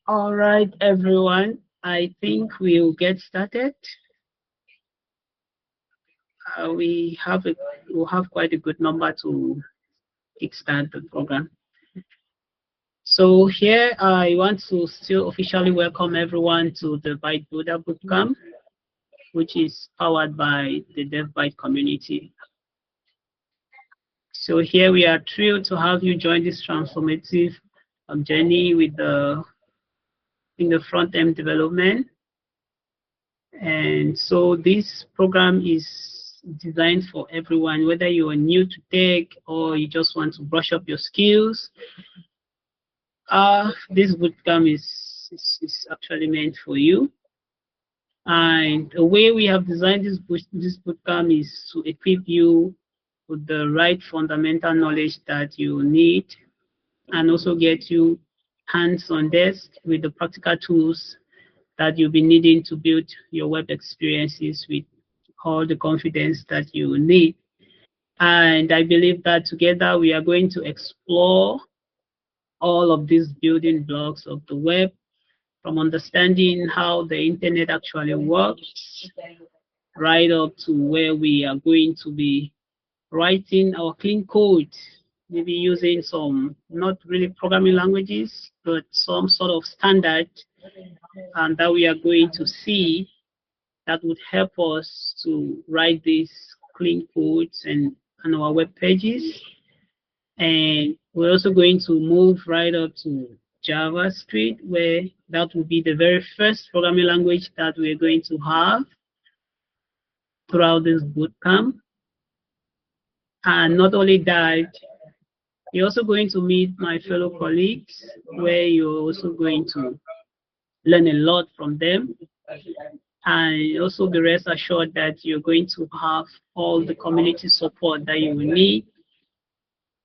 All right, everyone. I think we'll get started. We'll have quite a good number to kickstart the program. So here I want to still officially welcome everyone to the ByteBuilder Bootcamp, which is powered by the DevByte community. So here we are thrilled to have you join this transformative journey with in the front-end development. And so this program is designed for everyone, whether you are new to tech or you just want to brush up your skills. This bootcamp is actually meant for you. And the way we have designed this bootcamp is to equip you with the right fundamental knowledge that you need, and also get you hands on desk with the practical tools that you'll be needing to build your web experiences with all the confidence that you need. And I believe that together we are going to explore all of these building blocks of the web, from understanding how the internet actually works, right up to where we are going to be writing our clean code, maybe using some not really programming languages, but some sort of standard and that we are going to see that would help us to write these clean codes and on our web pages. And we're also going to move right up to JavaScript, where that will be the very first programming language that we're going to have throughout this bootcamp. And not only that, you're also going to meet my fellow colleagues, where you're also going to learn a lot from them. And also be rest assured that you're going to have all the community support that you will need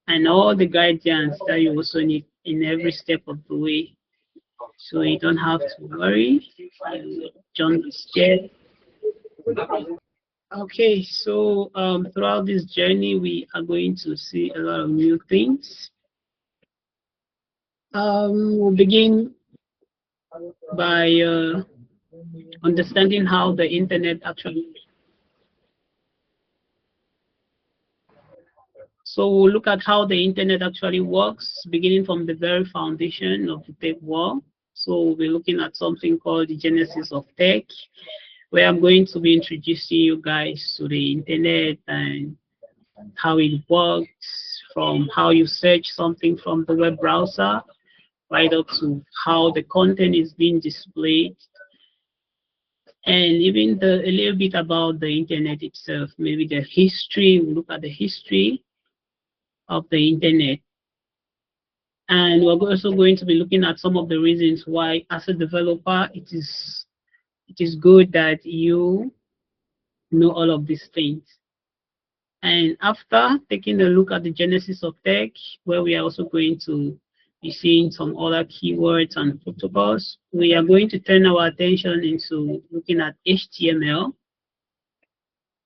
and all the guidance that you also need in every step of the way. So you don't have to worry. John is scared. Okay, so throughout this journey, we are going to see a lot of new things. We'll begin by understanding how the internet actually. So we'll look at how the internet actually works, beginning from the very foundation of the tech world. So we'll be looking at something called the genesis of tech, where I'm going to be introducing you guys to the internet and how it works, from how you search something from the web browser, right up to how the content is being displayed, and even a little bit about the internet itself, maybe the history. We'll look at the history of the internet. And we're also going to be looking at some of the reasons why, as a developer, it is good that you know all of these things. And after taking a look at the genesis of tech, where we are also going to be seeing some other keywords and protocols, we are going to turn our attention into looking at HTML,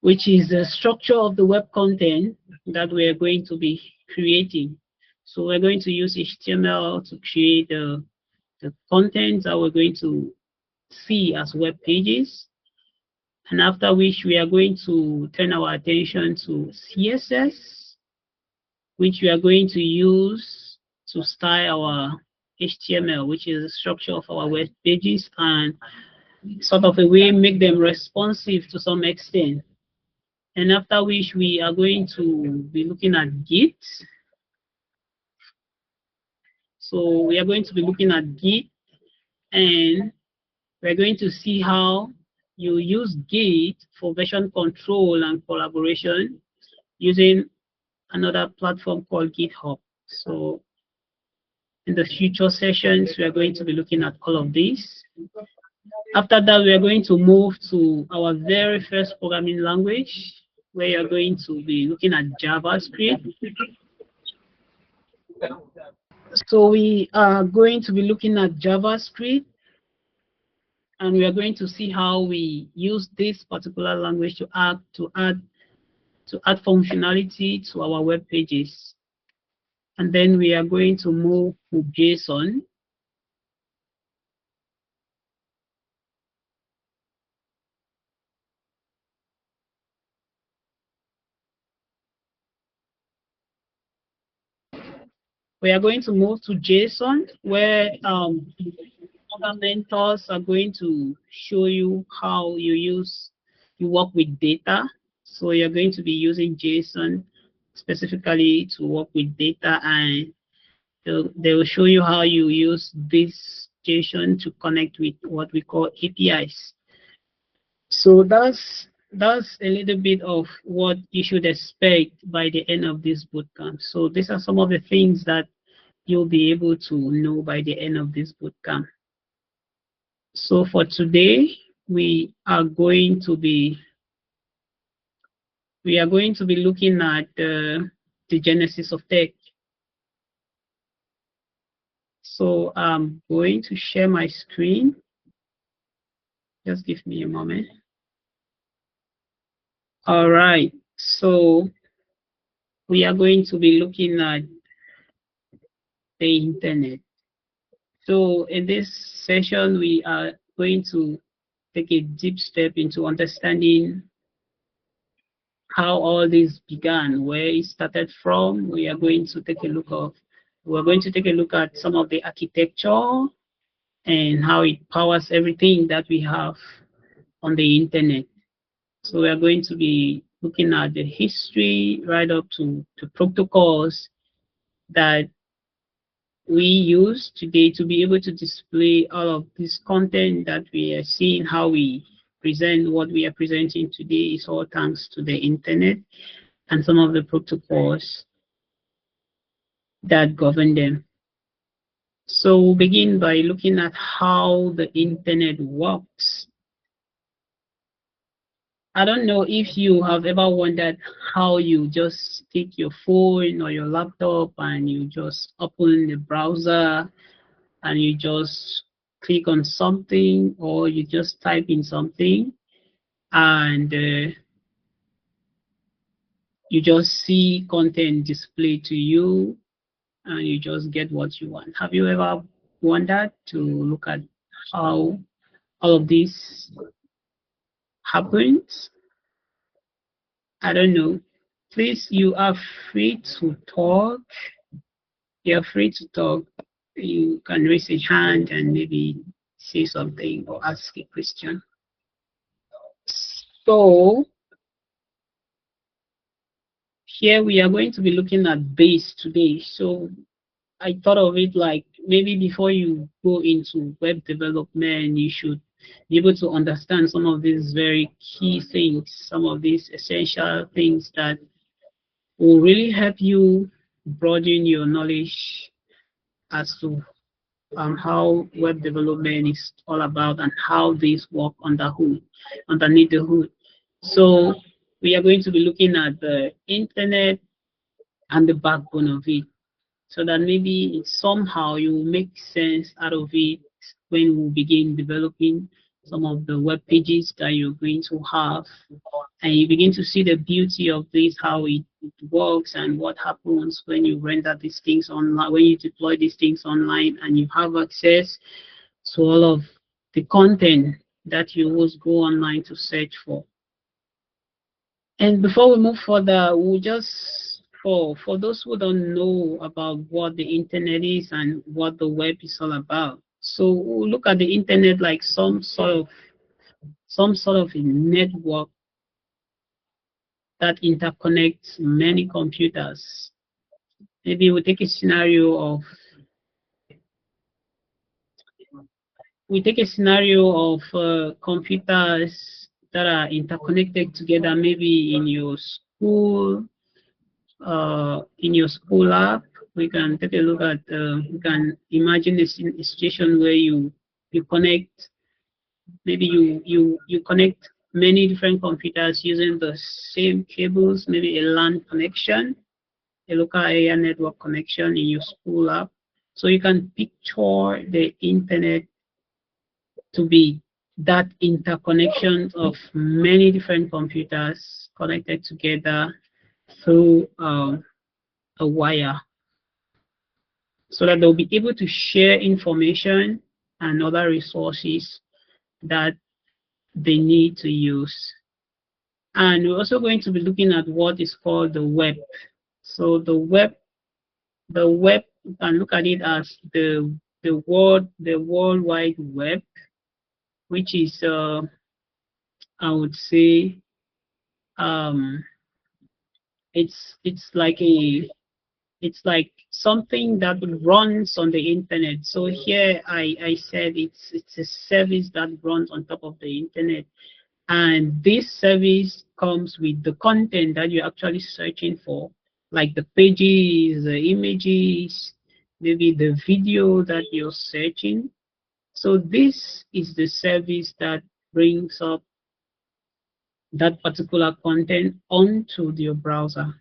which is the structure of the web content that we are going to be creating. So we're going to use HTML to create the content that we're going to see as web pages. And after which we are going to turn our attention to CSS, which we are going to use to style our HTML, which is the structure of our web pages, and sort of a way make them responsive to some extent. And after which we are going to be looking at Git. So we are going to be looking at Git, and we're going to see how you use Git for version control and collaboration using another platform called GitHub. So in the future sessions, we are going to be looking at all of these. After that, we are going to move to our very first programming language, where you're going to be looking at JavaScript. So we are going to be looking at JavaScript, and we are going to see how we use this particular language to add functionality to our web pages. And then we are going to move to JSON. We are going to move to JSON, where other mentors are going to show you how you work with data. So you're going to be using JSON specifically to work with data, and they will show you how you use this JSON to connect with what we call APIs. So that's a little bit of what you should expect by the end of this bootcamp. So these are some of the things that you'll be able to know by the end of this bootcamp. So for today, we are going to be looking at the genesis of tech. So I'm going to share my screen. Just give me a moment. All right. So we are going to be looking at the internet. So in this session, we are going to take a deep step into understanding how all this began, where it started from. We're going to take a look at some of the architecture and how it powers everything that we have on the internet. So we are going to be looking at the history right up to the protocols that we use today to be able to display all of this content that we are seeing. How we present what we are presenting today is all thanks to the internet and some of the protocols that govern them. So we'll begin by looking at how the internet works. I don't know if you have ever wondered how you just take your phone or your laptop and you just open the browser and you just click on something, or you just type in something and you just see content displayed to you and you just get what you want. Have you ever wondered to look at how all of this happens? I don't know. Please, you are free to talk. You're free to talk. You can raise a hand and maybe say something or ask a question. So here we are going to be looking at base today. So I thought of it like maybe before you go into web development, you should be able to understand some of these very key things, some of these essential things that will really help you broaden your knowledge as to how web development is all about and how these work underneath the hood. So we are going to be looking at the internet and the backbone of it, so that maybe somehow you will make sense out of it when we begin developing some of the web pages that you're going to have, and you begin to see the beauty of this, how it works and what happens when you render these things online, when you deploy these things online and you have access to all of the content that you always go online to search for. And before we move further, we'll just, for those who don't know about what the internet is and what the web is all about, so we'll look at the internet like some sort of a network that interconnects many computers. Maybe we take a scenario of computers that are interconnected together, maybe in your school, lab. We can take a look at, we can imagine a situation where you connect, maybe you connect many different computers using the same cables, maybe a LAN connection, a local area network connection in your school lab. So you can picture the internet to be that interconnection of many different computers connected together through a wire, so that they'll be able to share information and other resources that they need to use. And we're also going to be looking at what is called the web. So the web you can look at it as the World Wide Web, which is I would say it's like something that runs on the internet. So here I said it's a service that runs on top of the internet, and this service comes with the content that you're actually searching for, like the pages, the images, maybe the video that you're searching. So this is the service that brings up that particular content onto your browser.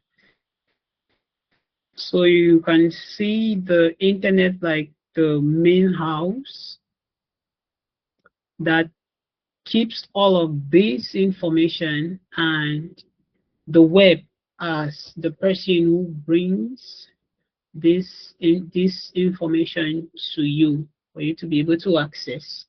So you can see the internet like the main house that keeps all of this information, and the web as the person who brings this information to you for you to be able to access.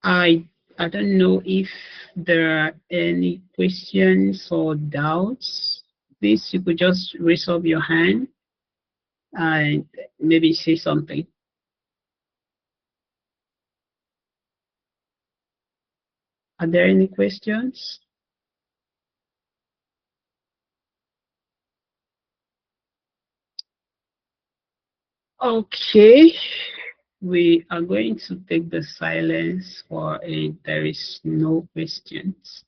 I don't know if there are any questions or doubts. Please, you could just raise up your hand and maybe say something. Are there any questions? Okay, we are going to take the silence for there is no questions.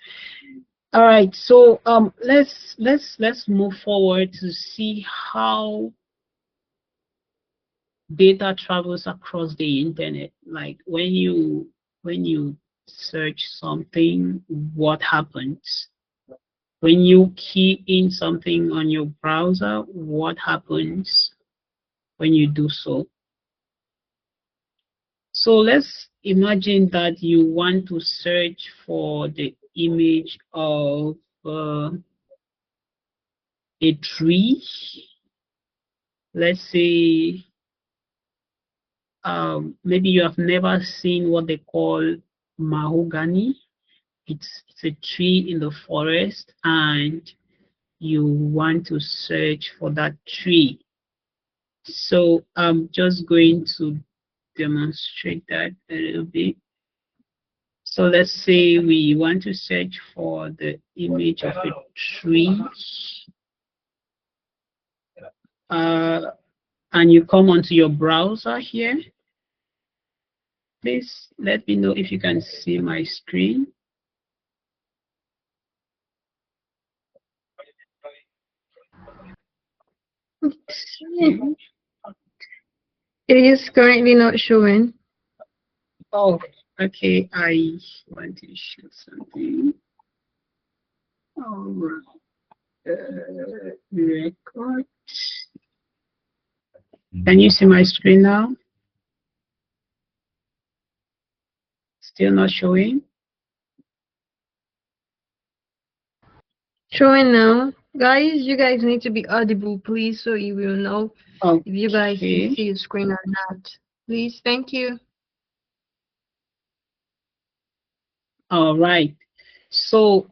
All right, so let's move forward to see how data travels across the internet. Like when you search something, what happens? When you key in something on your browser, what happens when you do so? So let's imagine that you want to search for the image of a tree. Let's say maybe you have never seen what they call mahogany. It's a tree in the forest, and you want to search for that tree. So I'm just going to demonstrate that a little bit. So let's say we want to search for the image of a tree, and you come onto your browser here. Please let me know if you can see my screen. It is currently not showing. Oh, okay. I want to show something. All right. Record. Can you see my screen now? Still not showing? Showing now. Guys, you guys need to be audible, please, so you will know if you guys can see the screen or not. Please, thank you. All right. So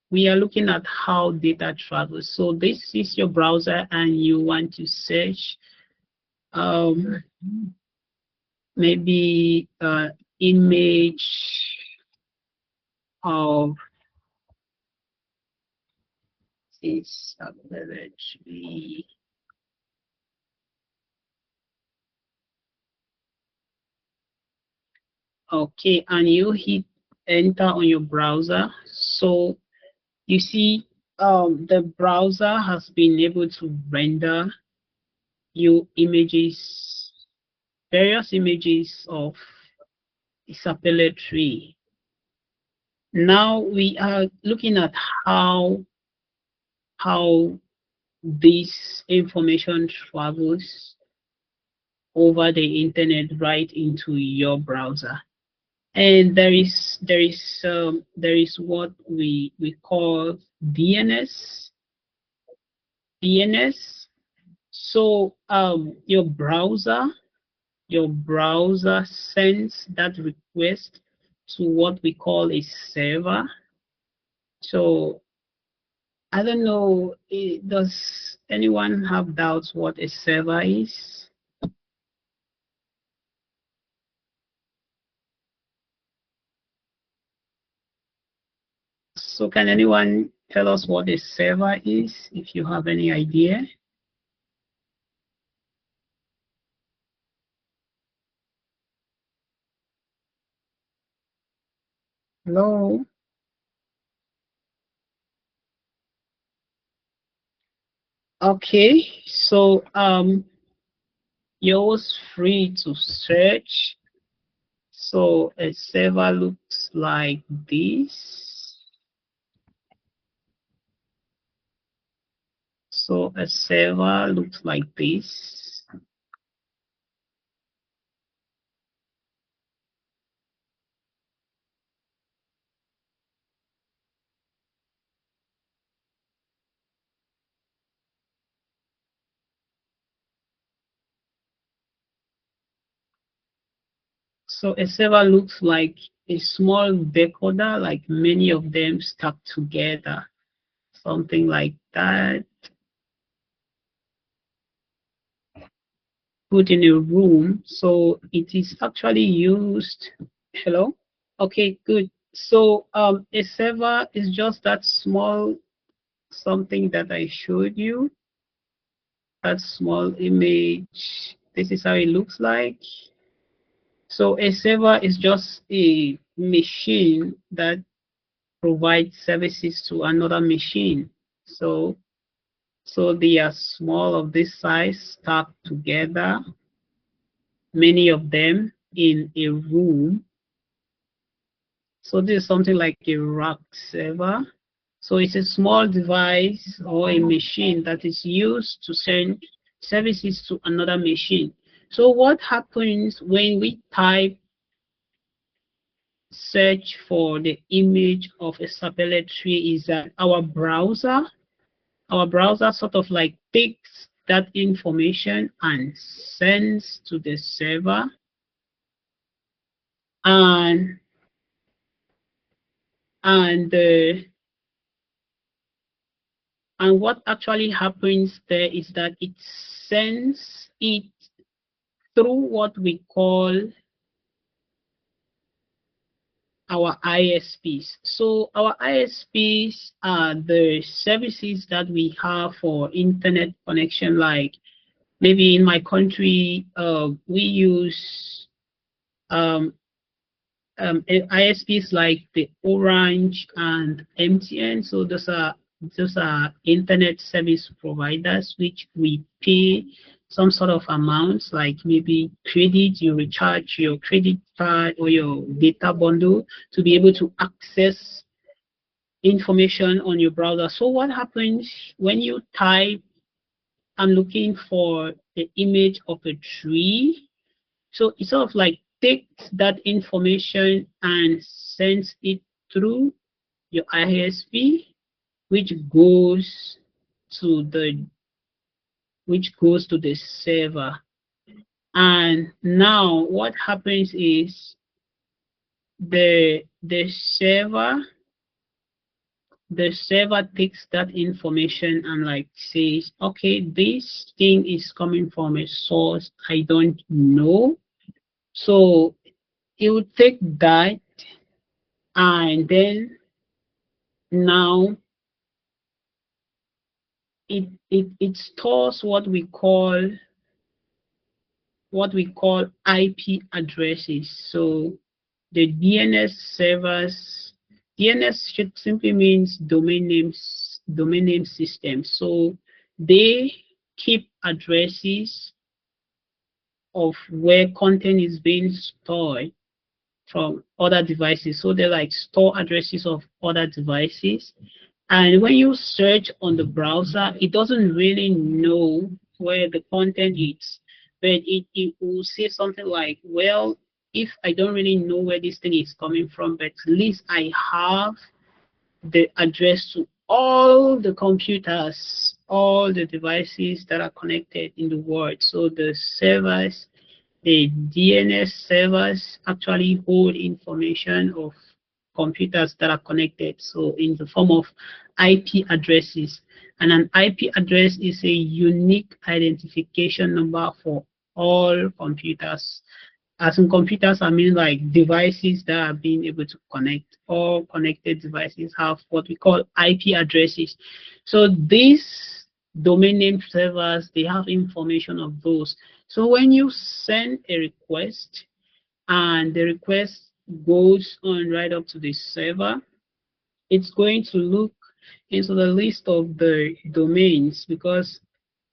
we are looking at how data travels. So this is your browser, and you want to search maybe image of this tree. Okay, and you hit enter on your browser. So you see the browser has been able to render you images, various images of Isapele tree. Now we are looking at how this information travels over the internet right into your browser. And there is what we call DNS. DNS. So your browser sends that request to what we call a server. So I don't know, does anyone have doubts what a server is? So can anyone tell us what a server is, if you have any idea? Hello? Okay, so you're always free to search. So a server looks like this. So a server looks like this. So a server looks like a small decoder, like many of them stuck together, something like that. Put in a room. So it is actually used. Hello? Okay, good. So a server is just that small something that I showed you, that small image. This is how it looks like. So a server is just a machine that provides services to another machine. So they are small of this size, stuck together, many of them in a room. So this is something like a rack server. So it's a small device or a machine that is used to send services to another machine. So what happens when we type search for the image of a sapele tree is that our browser sort of like takes that information and sends to the server, and and uh, and what actually happens there is that it sends it through what we call our ISPs. So our ISPs are the services that we have for internet connection. Like maybe in my country, we use ISPs like the Orange and MTN. So those are internet service providers which we pay some sort of amounts, like maybe credit, you recharge your credit card or your data bundle to be able to access information on your browser. So what happens when you type, I'm looking for the image of a tree? So it sort of like takes that information and sends it through your ISP, which goes to the server. And now what happens is the server takes that information and like says, okay, this thing is coming from a source I don't know. So it will take that, and then now it stores what we call IP addresses. So the DNS servers, DNS simply means domain name system. So they keep addresses of where content is being stored from other devices. So they like store addresses of other devices. And when you search on the browser, it doesn't really know where the content is, but it will say something like, well, if I don't really know where this thing is coming from, but at least I have the address to all the computers, all the devices that are connected in the world. So the servers, the DNS servers actually hold information of computers that are connected, so in the form of IP addresses. And an IP address is a unique identification number for all computers. As in computers, I mean like devices that are being able to connect. All connected devices have what we call IP addresses. So these domain name servers, they have information of those. So when you send a request and the request goes on right up to the server, it's going to look into the list of the domains, because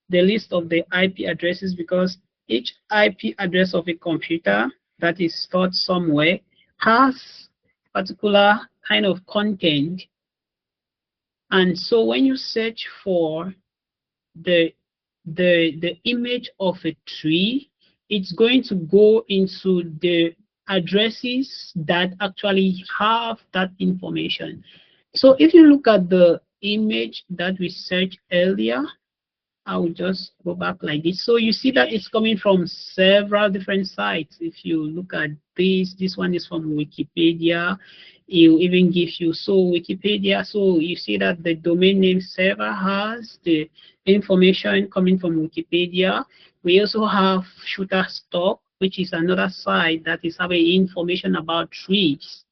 the list of the IP addresses, because each IP address of a computer that is stored somewhere has particular kind of content. And so when you search for the image of a tree, it's going to go into the addresses that actually have that information. So if you look at the image that we searched earlier, I will just go back like this. So you see that it's coming from several different sites. If you look at this one is from Wikipedia. It will even give you, so Wikipedia, so you see that the domain name server has the information coming from Wikipedia. We also have Shutterstock, which is another site that is having information about trees,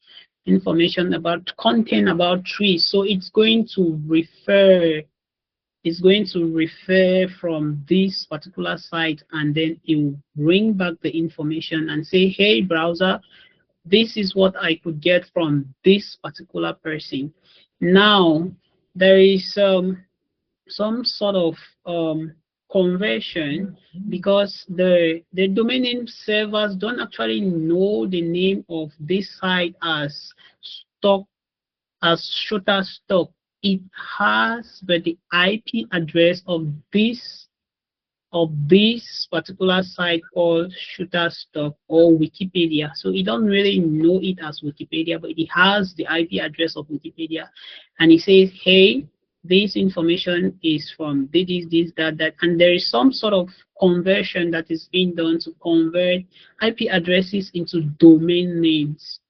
information about content about trees. So it's going to refer from this particular site, and then it will bring back the information and say, hey browser, this is what I could get from this particular person. Now there is some sort of conversion, because the domain name servers don't actually know the name of this site as Shutterstock. It has but the IP address of this particular site called Shutterstock or Wikipedia. So it don't really know it as Wikipedia, but it has the IP address of Wikipedia, and it says, hey, this information is from this, that, and there is some sort of conversion that is being done to convert IP addresses into domain names.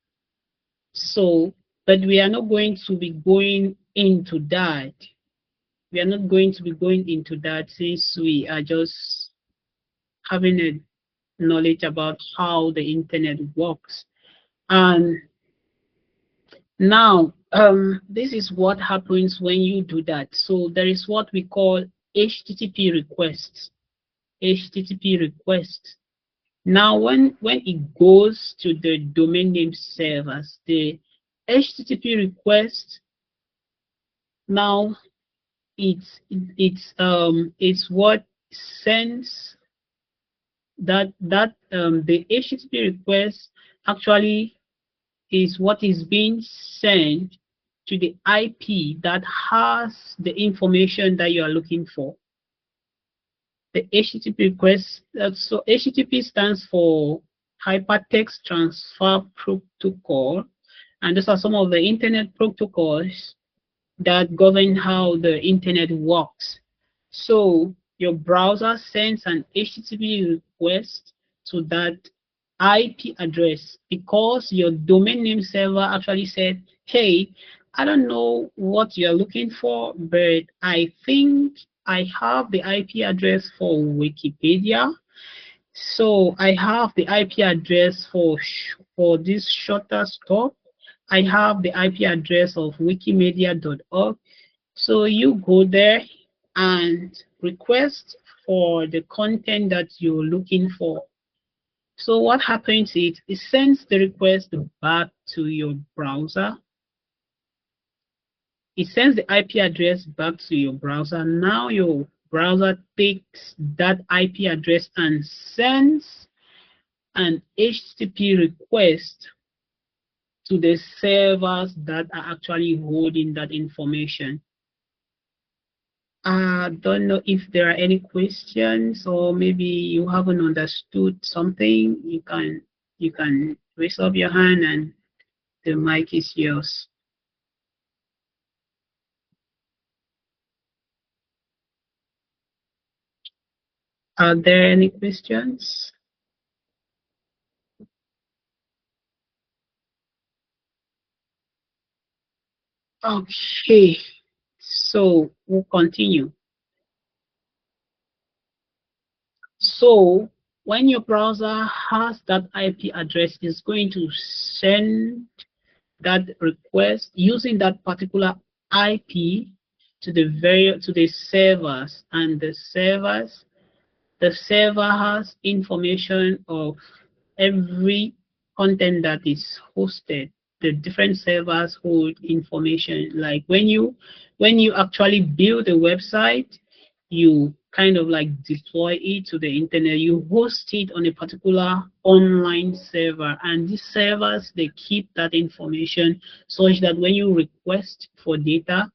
So, but we are not going to be going into that. We are not going to be going into that, since we are just having a knowledge about how the internet works. And now, this is what happens when you do that. So there is what we call HTTP requests. HTTP requests. Now, when it goes to the domain name servers, the HTTP request, now it's what sends the HTTP request actually is what is being sent to the IP that has the information that you are looking for. The HTTP request, so HTTP stands for Hypertext Transfer Protocol, and those are some of the internet protocols that govern how the internet works. So your browser sends an HTTP request to that IP address, because your domain name server actually said, hey, I don't know what you're looking for, but I think I have the IP address for Wikipedia. So I have the IP address for this Shutterstock. I have the IP address of wikimedia.org. So you go there and request for the content that you're looking for. So what happens is it sends the request back to your browser. It sends the IP address back to your browser. Now your browser takes that IP address and sends an HTTP request to the servers that are actually holding that information. I don't know if there are any questions, or maybe you haven't understood something. You can raise up your hand and the mic is yours. Are there any questions? Okay, so we'll continue. So when your browser has that IP address, it's going to send that request using that particular IP to the servers, and the server has information of every content that is hosted. The different servers hold information. Like when you actually build a website, you kind of like deploy it to the internet. You host it on a particular online server, and these servers, they keep that information such that when you request for data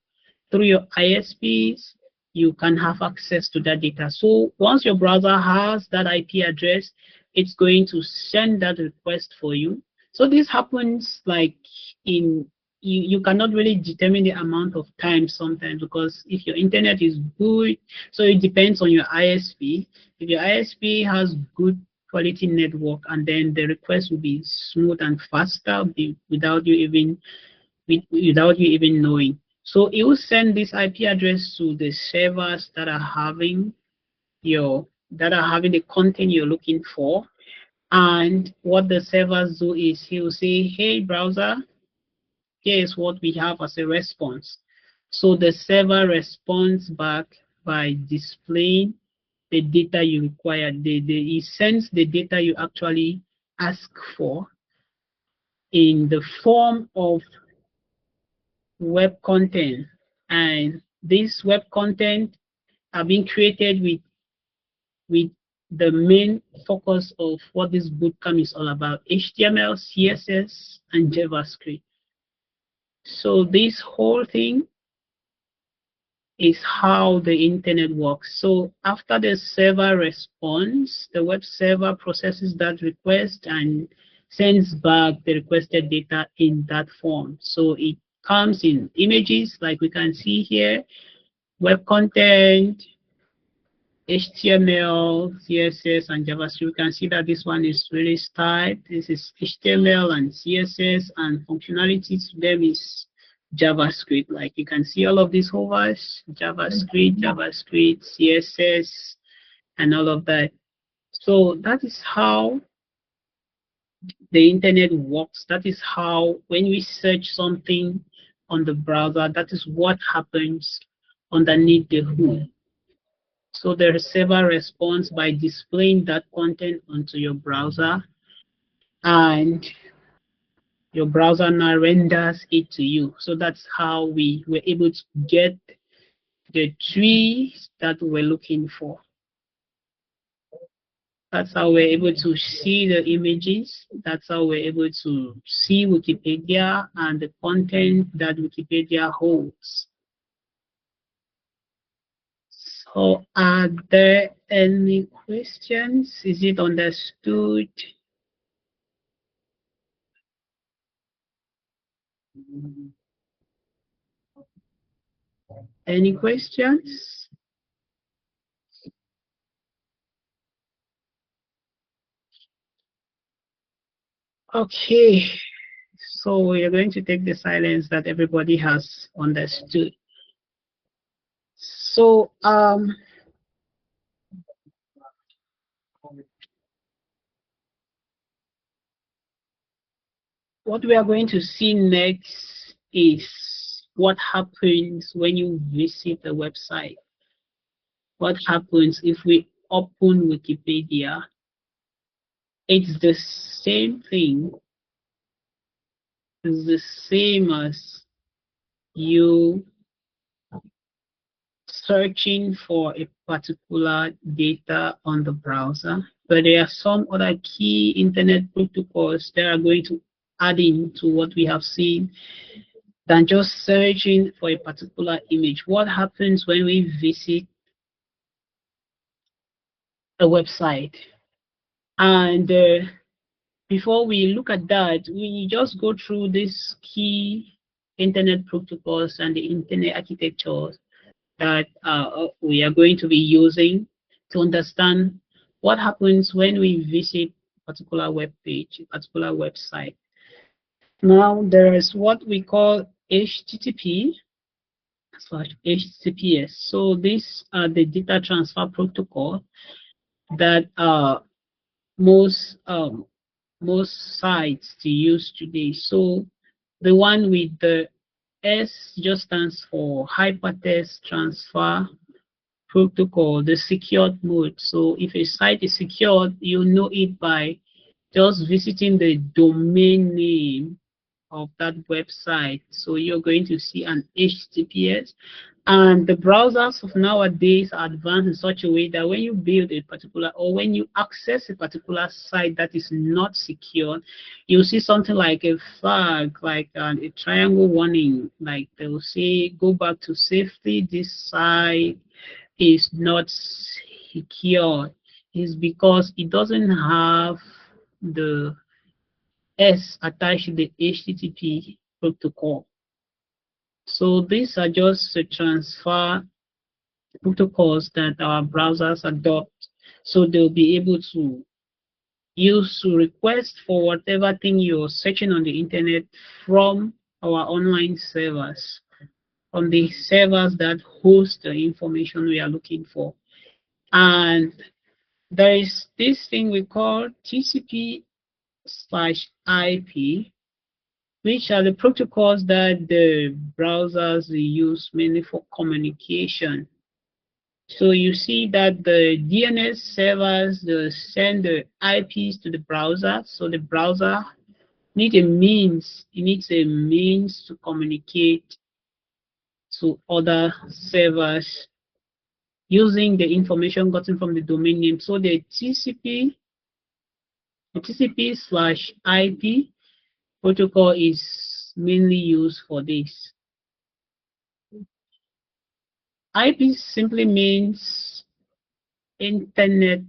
through your ISPs, you can have access to that data. So once your browser has that IP address, it's going to send that request for you. So this happens like you cannot really determine the amount of time sometimes, because if your internet is good, so it depends on your ISP. If your ISP has good quality network, and then the request will be smooth and faster without you even knowing. So it will send this IP address to the servers that are having the content you're looking for. And what the servers do is he will say, hey browser, here's what we have as a response. So the server responds back by displaying the data you require. It sends the data you actually ask for in the form of web content, and this web content are being created with the main focus of what this bootcamp is all about: HTML, CSS, and JavaScript. So this whole thing is how the internet works. So after the server responds, the web server processes that request and sends back the requested data in that form. So it comes in images like we can see here, web content, HTML, CSS, and JavaScript. You can see that this one is really styled. This is HTML and CSS, and functionality to them is JavaScript. Like you can see all of these hovers, JavaScript, CSS, and all of that. So that is how the internet works. That is how when we search something on the browser, that is what happens underneath the hood. So the receiver responds by displaying that content onto your browser, and your browser now renders it to you. So that's how we were able to get the trees that we're looking for. That's how we're able to see the images. That's how we're able to see Wikipedia and the content that Wikipedia holds. So are there any questions? Is it understood? Any questions? Okay, so we are going to take the silence that everybody has understood. So what we are going to see next is what happens when you visit the website. What happens if we open Wikipedia? It's the same thing. It's the same as you searching for a particular data on the browser, but there are some other key internet protocols that are going to add in to what we have seen than just searching for a particular image. What happens when we visit a website? And before we look at that, we just go through these key internet protocols and the internet architectures that we are going to be using to understand what happens when we visit a particular web page, a particular website. Now, there is what we call HTTP/HTTPS. So these are the data transfer protocol that most sites to use today. So the one with the S just stands for hypertext transfer protocol, the secured mode. So if a site is secured, you know it by just visiting the domain name of that website. So you're going to see an HTTPS. And the browsers of nowadays are advanced in such a way that when you build a particular, or when you access a particular site that is not secure, you'll see something like a flag, like a triangle warning, like they will say, go back to safety, this site is not secure. Is because it doesn't have the S attached to the HTTP protocol. So these are just the transfer protocols that our browsers adopt. So they'll be able to use to request for whatever thing you're searching on the internet from our online servers, from the servers that host the information we are looking for. And there is this thing we call TCP/IP, which are the protocols that the browsers use mainly for communication. So you see that the DNS servers, they send the IPs to the browser. So the browser needs a means, it needs a means to communicate to other servers using the information gotten from the domain name. So the TCP/IP protocol is mainly used for this. IP simply means Internet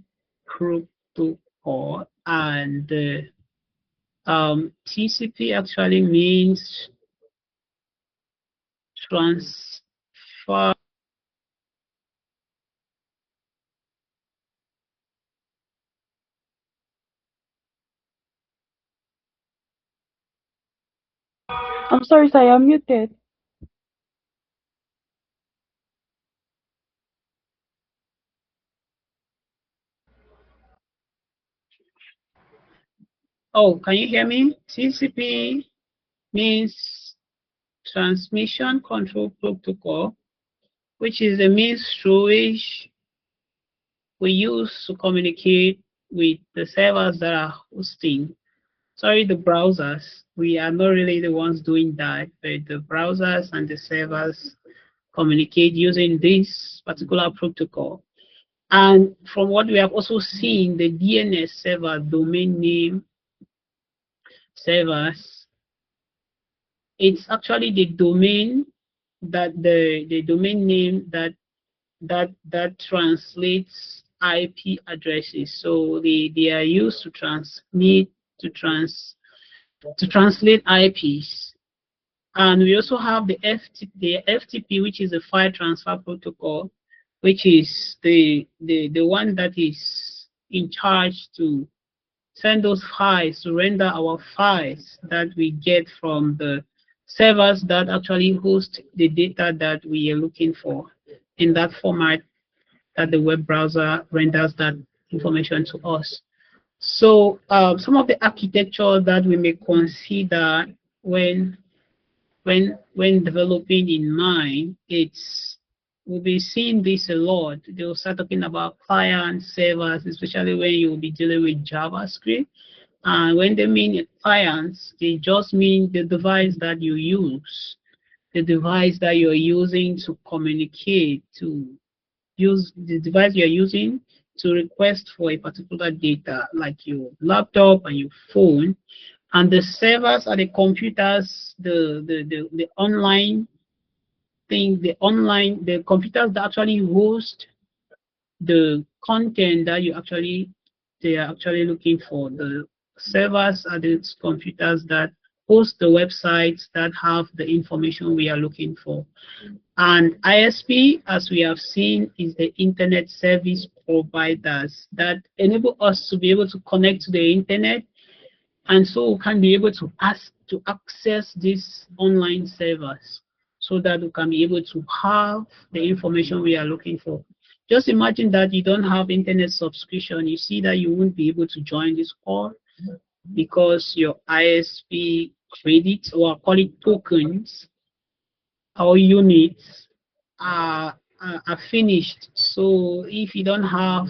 Protocol, and TCP actually means transfer. I'm sorry, Sai, I'm muted. Oh, can you hear me? TCP means Transmission Control Protocol, which is the means through which we use to communicate with the servers that are hosting. Sorry, the browsers. We are not really the ones doing that, but the browsers and the servers communicate using this particular protocol. And from what we have also seen, the DNS server, domain name servers, it's actually the domain that the domain name that translates IP addresses. So they are used to transmit to translate IPs. And we also have the FTP, which is the file transfer protocol, which is the one that is in charge to send those files, to render our files that we get from the servers that actually host the data that we are looking for in that format that the web browser renders that information to us. So some of the architecture that we may consider when developing in mind, we'll be seeing this a lot. They'll start talking about client servers, especially when you'll be dealing with JavaScript. And when they mean clients, they just mean the device that you use, the device that you're using to communicate, to use the device you're using to request for a particular data, like your laptop and your phone. And the servers are the computers, the online thing, the computers that actually host the content that they are actually looking for. The servers are the computers that host the websites that have the information we are looking for. And ISP, as we have seen, is the internet service providers that enable us to be able to connect to the internet, and so we can be able to ask to access these online servers so that we can be able to have the information we are looking for. Just imagine that you don't have internet subscription. You see that you won't be able to join this call because your ISP credits, or call it tokens, or units are finished. So if you don't have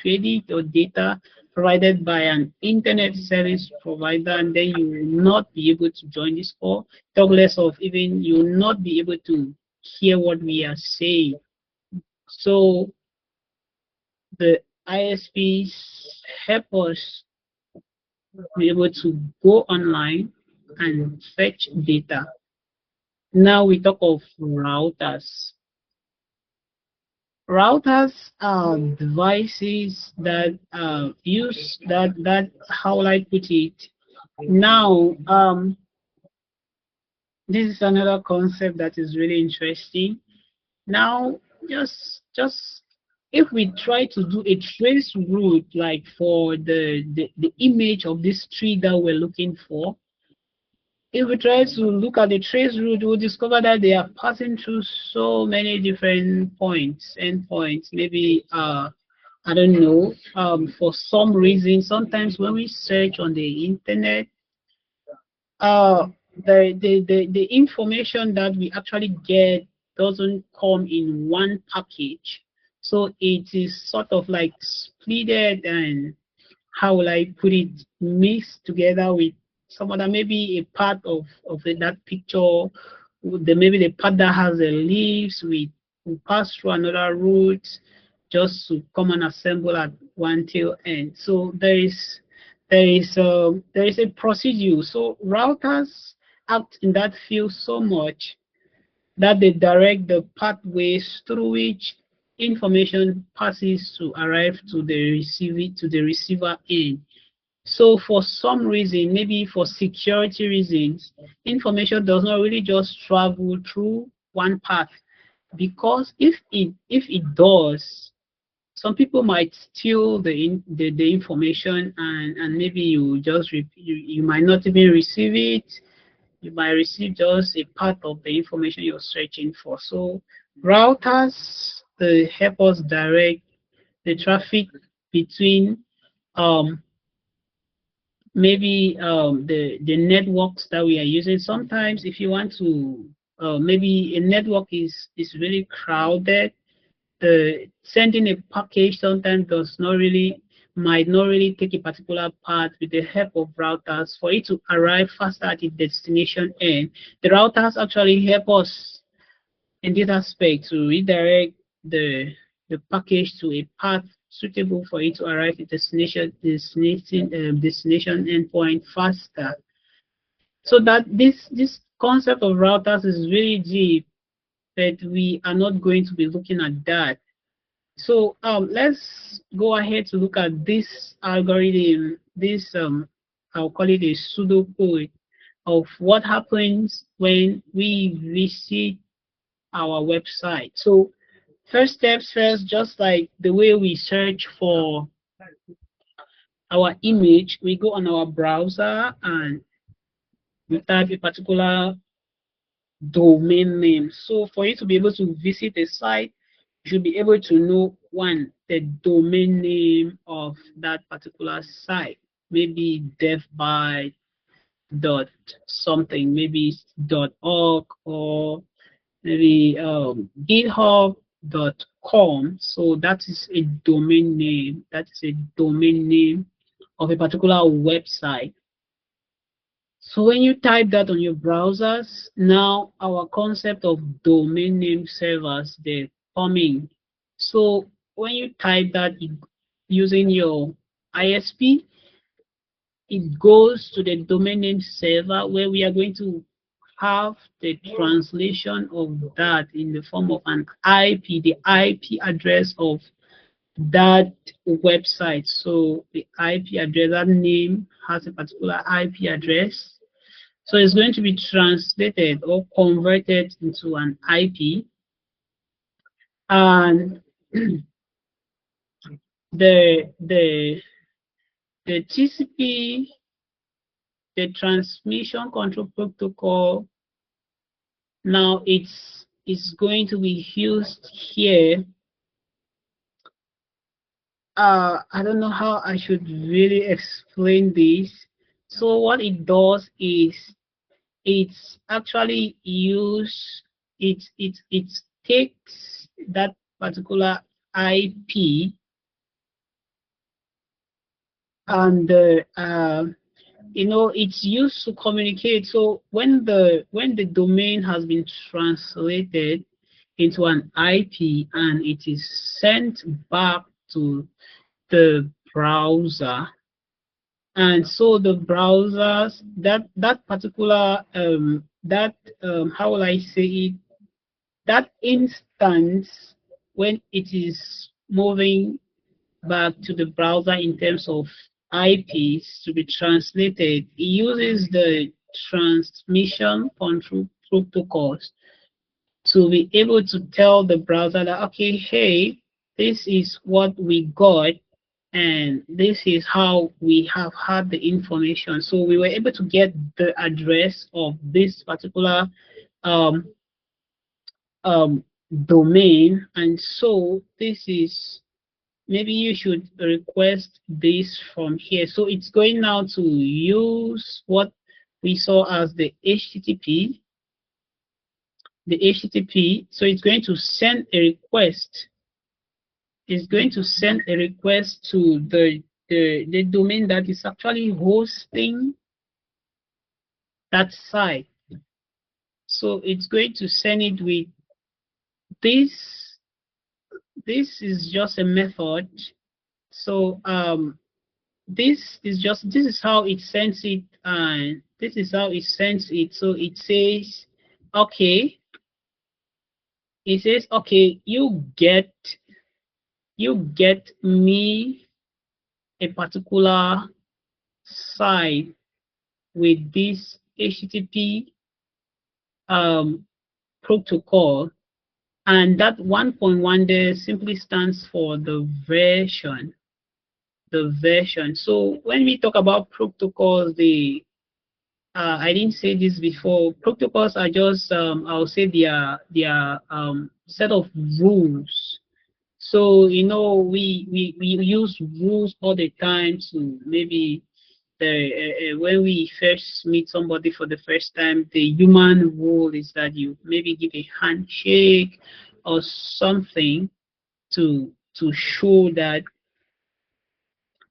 credit or data provided by an internet service provider, and then you will not be able to join this call, talk less of even you will not be able to hear what we are saying. So the ISPs help us be able to go online and fetch data. Now we talk of routers. Routers are devices that use that how will I put it? Now this is another concept that is really interesting. Now just if we try to do a trace route, like for the image of this tree that we're looking for, if we try to look at the trace route, we'll discover that they are passing through so many different points, endpoints. Maybe I don't know. For some reason, sometimes when we search on the internet, the information that we actually get doesn't come in one package. So it is sort of like splitted, and how will I put it, mixed together with some other, maybe a part of that picture, maybe the part that has the leaves, we pass through another route just to come and assemble at one tail end. So there is a procedure. So routers act in that field so much that they direct the pathways through which information passes to arrive to the receiver end. So for some reason, maybe for security reasons, information does not really just travel through one path, because if it does, some people might steal the information, and maybe you might not even receive it. You might receive just a part of the information you're searching for. So routers, they help us direct the traffic between maybe the networks that we are using. Sometimes if you want to maybe a network is really crowded, sending a package sometimes might not really take a particular path. With the help of routers, for it to arrive faster at its destination end, the routers actually help us in this aspect to redirect the package to a path suitable for it to arrive at destination endpoint faster. So that this concept of routers is really deep, but we are not going to be looking at that. So let's go ahead to look at this algorithm, this I'll call it a pseudocode of what happens when we visit our website. So first steps first, just like the way we search for our image, we go on our browser and we type a particular domain name. So for you to be able to visit a site, you should be able to know, one, the domain name of that particular site. Maybe DevByte dot something, maybe .org, or maybe github.com. So that is a domain name. That is a domain name of a particular website. So when you type that on your browsers, now our concept of domain name servers, they're coming. So when you type that using your ISP, it goes to the domain name server, where we are going to have the translation of that in the form of an IP, the IP address of that website. So the IP address, that name has a particular IP address. So it's going to be translated or converted into an IP, and the TCP the transmission control protocol, now it's going to be used here. I don't know how I should really explain this. So what it does is it's actually it takes that particular IP and it's used to communicate. So when the domain has been translated into an IP and it is sent back to the browser, and so the browsers, that particular how will I say it, that instance, when it is moving back to the browser in terms of IPs to be translated, it uses the transmission control protocols to be able to tell the browser that, okay, hey, this is what we got, and this is how we have had the information. So we were able to get the address of this particular um, domain, and so this is, maybe you should request this from here. So it's going now to use what we saw as the HTTP. So it's going to send a request. It's going to send a request to the domain that is actually hosting that site. So it's going to send it with this. This is just a method. So this is how it sends it, and this is how it sends it. So it says, okay, you get me a particular site with this HTTP protocol, and that 1.1 there simply stands for the version. So when we talk about protocols, I didn't say this before. Protocols are just I'll say they are set of rules. So we use rules all the time to maybe when we first meet somebody for the first time, the human rule is that you maybe give a handshake or something to show that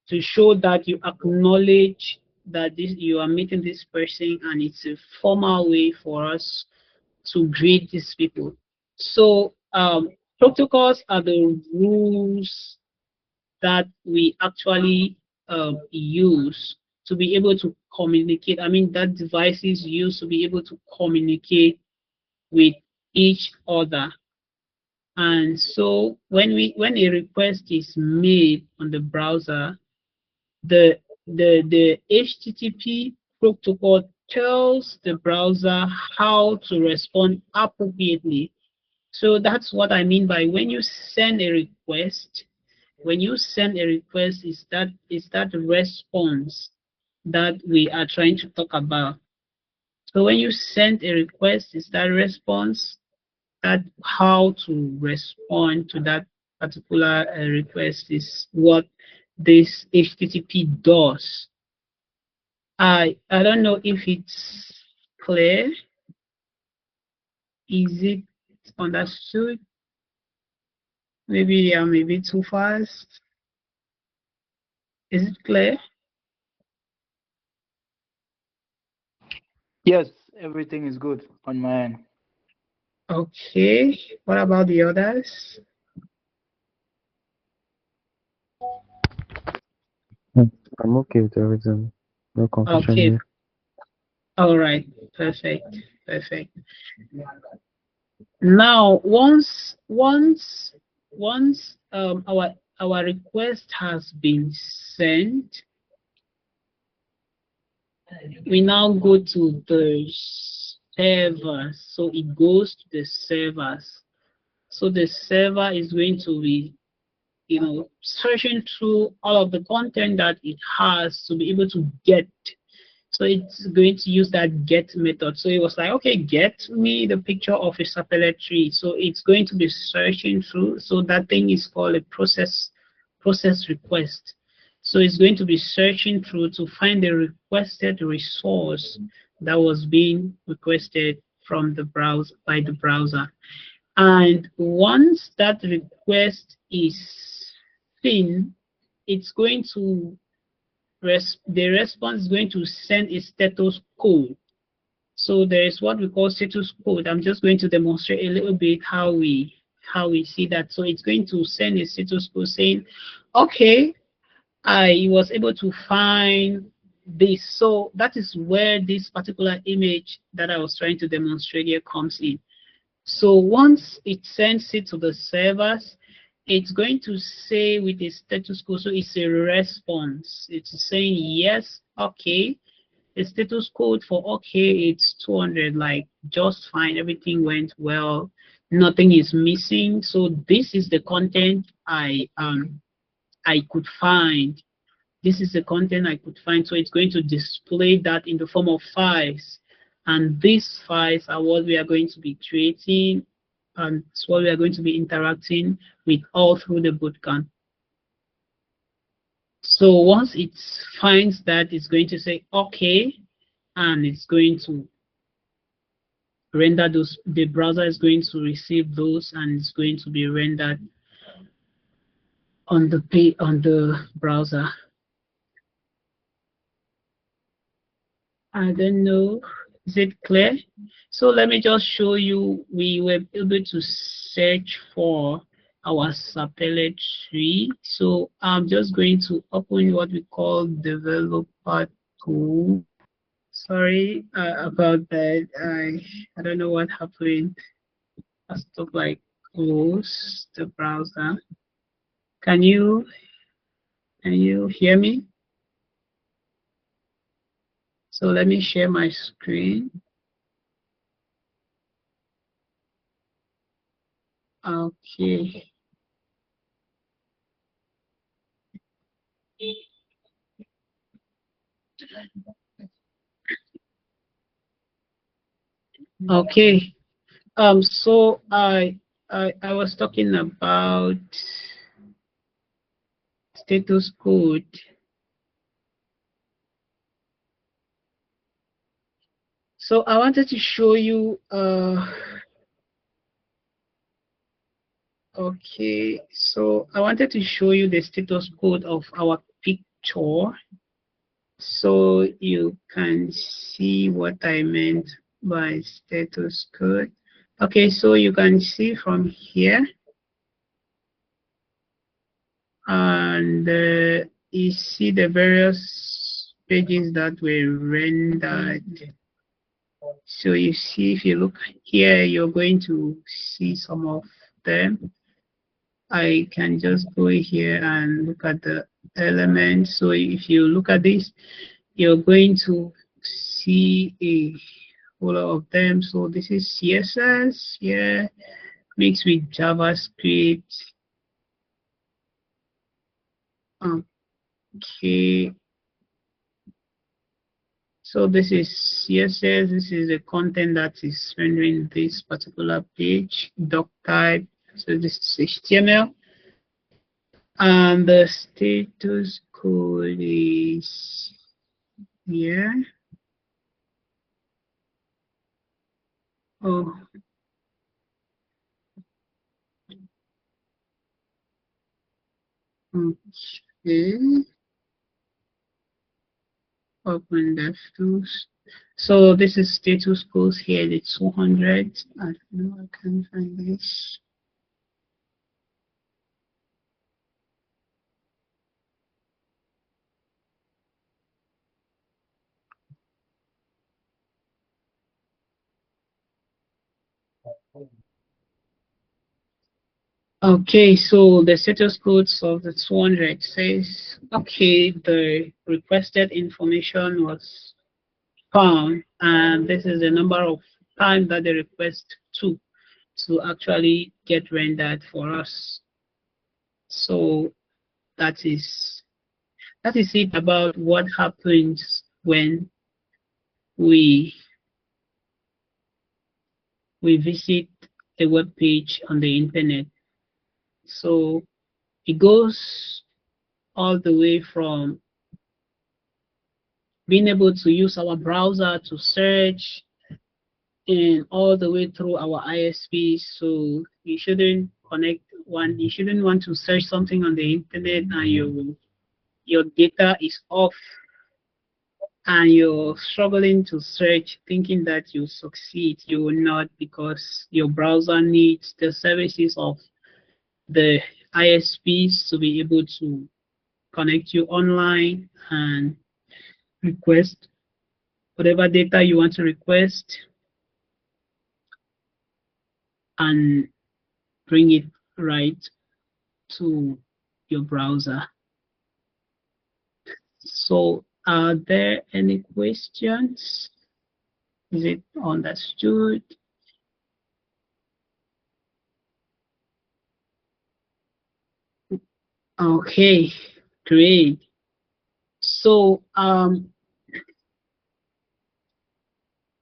you acknowledge that you are meeting this person, and it's a formal way for us to greet these people. So protocols are the rules that we actually use to be able to communicate. I mean, that devices use to be able to communicate with each other. And so when a request is made on the browser, the HTTP protocol tells the browser how to respond appropriately. So that's what I mean by when you send a request. When you send a request, is that response that we are trying to talk about. So when you send a request, is that response, that how to respond to that particular request is what this HTTP does. I don't know if it's clear. Is it understood? Maybe I'm a bit too fast. Is it clear? Yes, everything is good on my end. Okay. What about the others? I'm okay with everything. No confusion Okay. here. All right. Perfect. Now, once our request has been sent, we now go to the servers. So it goes to the servers. So the server is going to be, searching through all of the content that it has to be able to get So it's going to use that get method. So it was like, okay, get me the picture of a sapele tree. So it's going to be searching through. So that thing is called a process request. So it's going to be searching through to find the requested resource that was being requested from the browser by the browser. And once that request is seen, it's going to the response is going to send a status code. So there is what we call status code. I'm just going to demonstrate a little bit how we see that. So it's going to send a status code saying, okay, I was able to find this. So that is where this particular image that I was trying to demonstrate here comes in. So once it sends it to the servers, it's going to say with a status code, so it's a response. It's saying yes, okay. The status code for okay, it's 200, like just fine, everything went well, nothing is missing. So this is the content I could find. This is the content I could find. So it's going to display that in the form of files. And these files are what we are going to be creating, and it's what we are going to be interacting with all through the bootcamp. So once it finds that, it's going to say okay, and it's going to render those. The browser is going to receive those, and it's going to be rendered on the browser. I don't know. Is it clear? So let me just show you. We were able to search for our sapele tree. So I'm just going to open what we call developer tool. Sorry about that. I don't know what happened. I stopped like close the browser. Can you hear me? So let me share my screen. Okay. Okay. So I was talking about status code. So I wanted to show you okay, so I wanted to show you the status code of our picture so you can see what I meant by status code. Okay, so you can see from here, and you see the various pages that were rendered. So you see, if you look here, you're going to see some of them. I can just go here and look at the elements. So if you look at this, you're going to see a whole lot of them. So this is CSS, yeah, mixed with JavaScript. Okay. So this is CSS. This is the content that is rendering this particular page. Doc type. So this is HTML. And the status code is here. Oh. Okay. Open DevTools. So this is status codes here, the 200. I don't know, I can't find this. Okay, so the status codes of the 200 says, okay, the requested information was found, and this is the number of times that the request took to actually get rendered for us. So that is it about what happens when we visit a web page on the internet. So it goes all the way from being able to use our browser to search and all the way through our ISP. So you shouldn't you shouldn't want to search something on the internet and your data is off and you're struggling to search thinking that you succeed. You will not, because your browser needs the services of the ISPs to be able to connect you online and request whatever data you want to request and bring it right to your browser. So are there any questions? Is it understood? Okay, great. So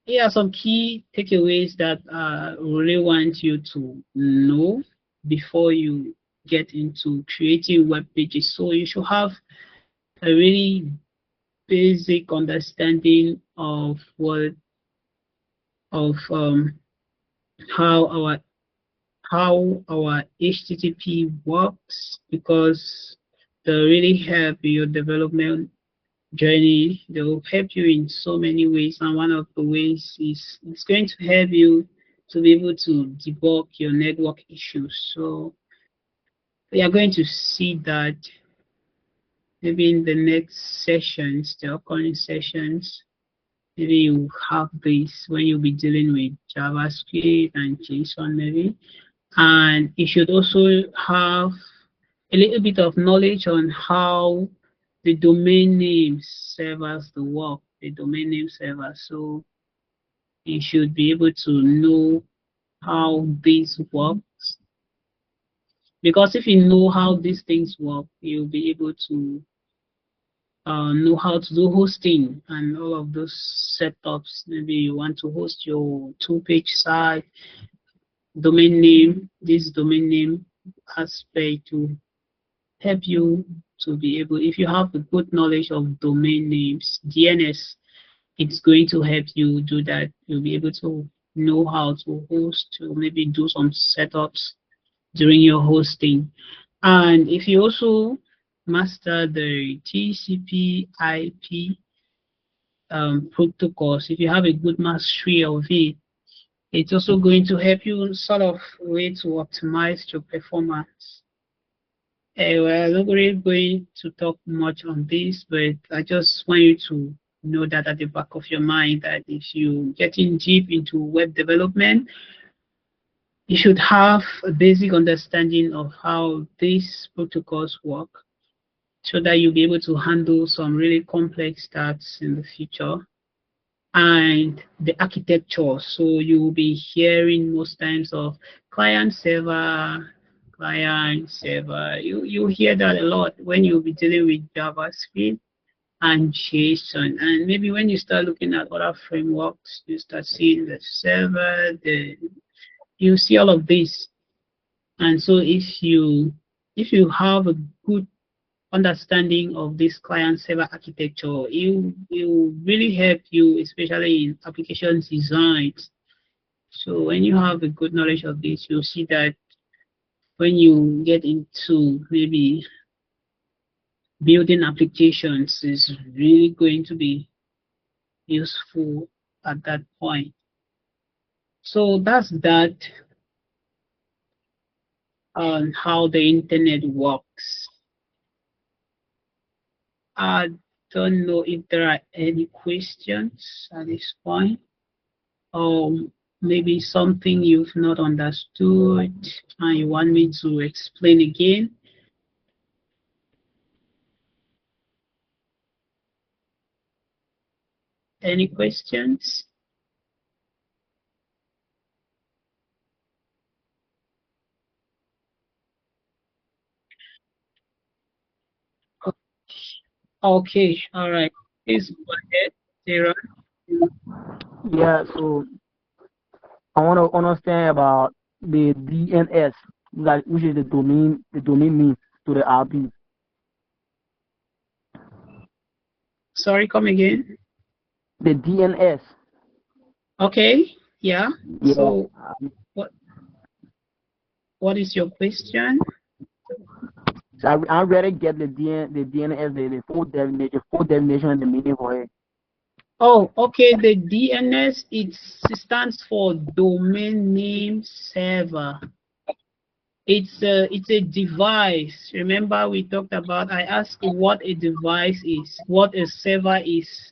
here are some key takeaways that I really want you to know before you get into creating web pages. So you should have a really basic understanding of how our HTTP works, because they really help your development journey. They will help you in so many ways, and one of the ways is it's going to help you to be able to debug your network issues. So we are going to see that maybe in the next sessions, the upcoming sessions. Maybe you have this when you'll be dealing with JavaScript and JSON maybe. And you should also have a little bit of knowledge on how the domain name servers the work, the domain name server. So you should be able to know how this works. Because if you know how these things work, you'll be able to know how to do hosting and all of those setups. Maybe you want to host your two-page site, domain name, this domain name aspect to help you to be able, if you have a good knowledge of domain names, DNS, it's going to help you do that. You'll be able to know how to host, to maybe do some setups during your hosting. And if you also master the TCP IP protocols, if you have a good mastery of it, it's also going to help you sort of way to optimize your performance. We're not really going to talk much on this, but I just want you to know that at the back of your mind, that if you get in deep into web development, you should have a basic understanding of how these protocols work so that you'll be able to handle some really complex tasks in the future. And the architecture, so you will be hearing most times of client server. You hear that a lot when you'll be dealing with JavaScript and JSON. And maybe when you start looking at other frameworks, you start seeing the server, you see all of this. And so if you have a good understanding of this client server architecture, it will really help you, especially in application designs. So when you have a good knowledge of this, you'll see that when you get into maybe building applications, is really going to be useful at that point. So that's that on how the internet works. I don't know if there are any questions at this point, or maybe something you've not understood and you want me to explain again. Any questions? Okay, all right. Please go ahead, Sarah. Yeah, so I want to understand about the DNS, which is the domain name to the IP. Sorry, come again. The DNS. Okay, yeah. Yeah. So what is your question? So I rather get the DNS, the full definition and the meaning for it. Oh, okay. The DNS, it stands for domain name server. It's a device. Remember, we talked about, I asked what a device is, what a server is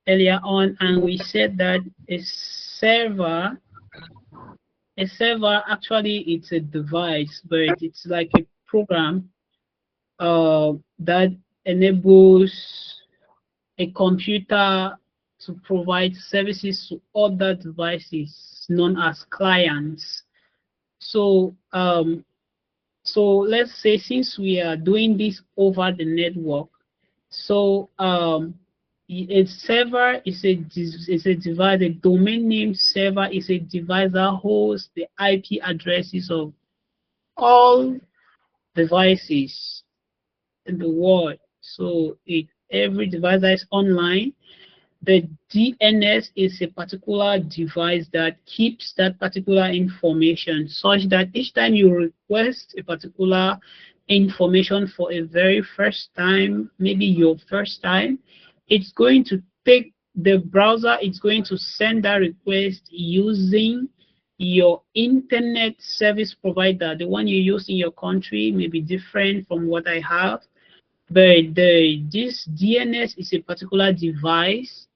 earlier on, and we said that a server actually it's a device, but it's like a program that enables a computer to provide services to other devices known as clients. So so let's say since we are doing this over the network, so a server is a device. A domain name server is a device that holds the IP addresses of all devices in the world. So every device that is online, the DNS is a particular device that keeps that particular information such that each time you request a particular information for a very first time, maybe your first time, it's going to take the browser, it's going to send that request using your internet service provider. The one you use in your country may be different from what I have, but this DNS is a particular device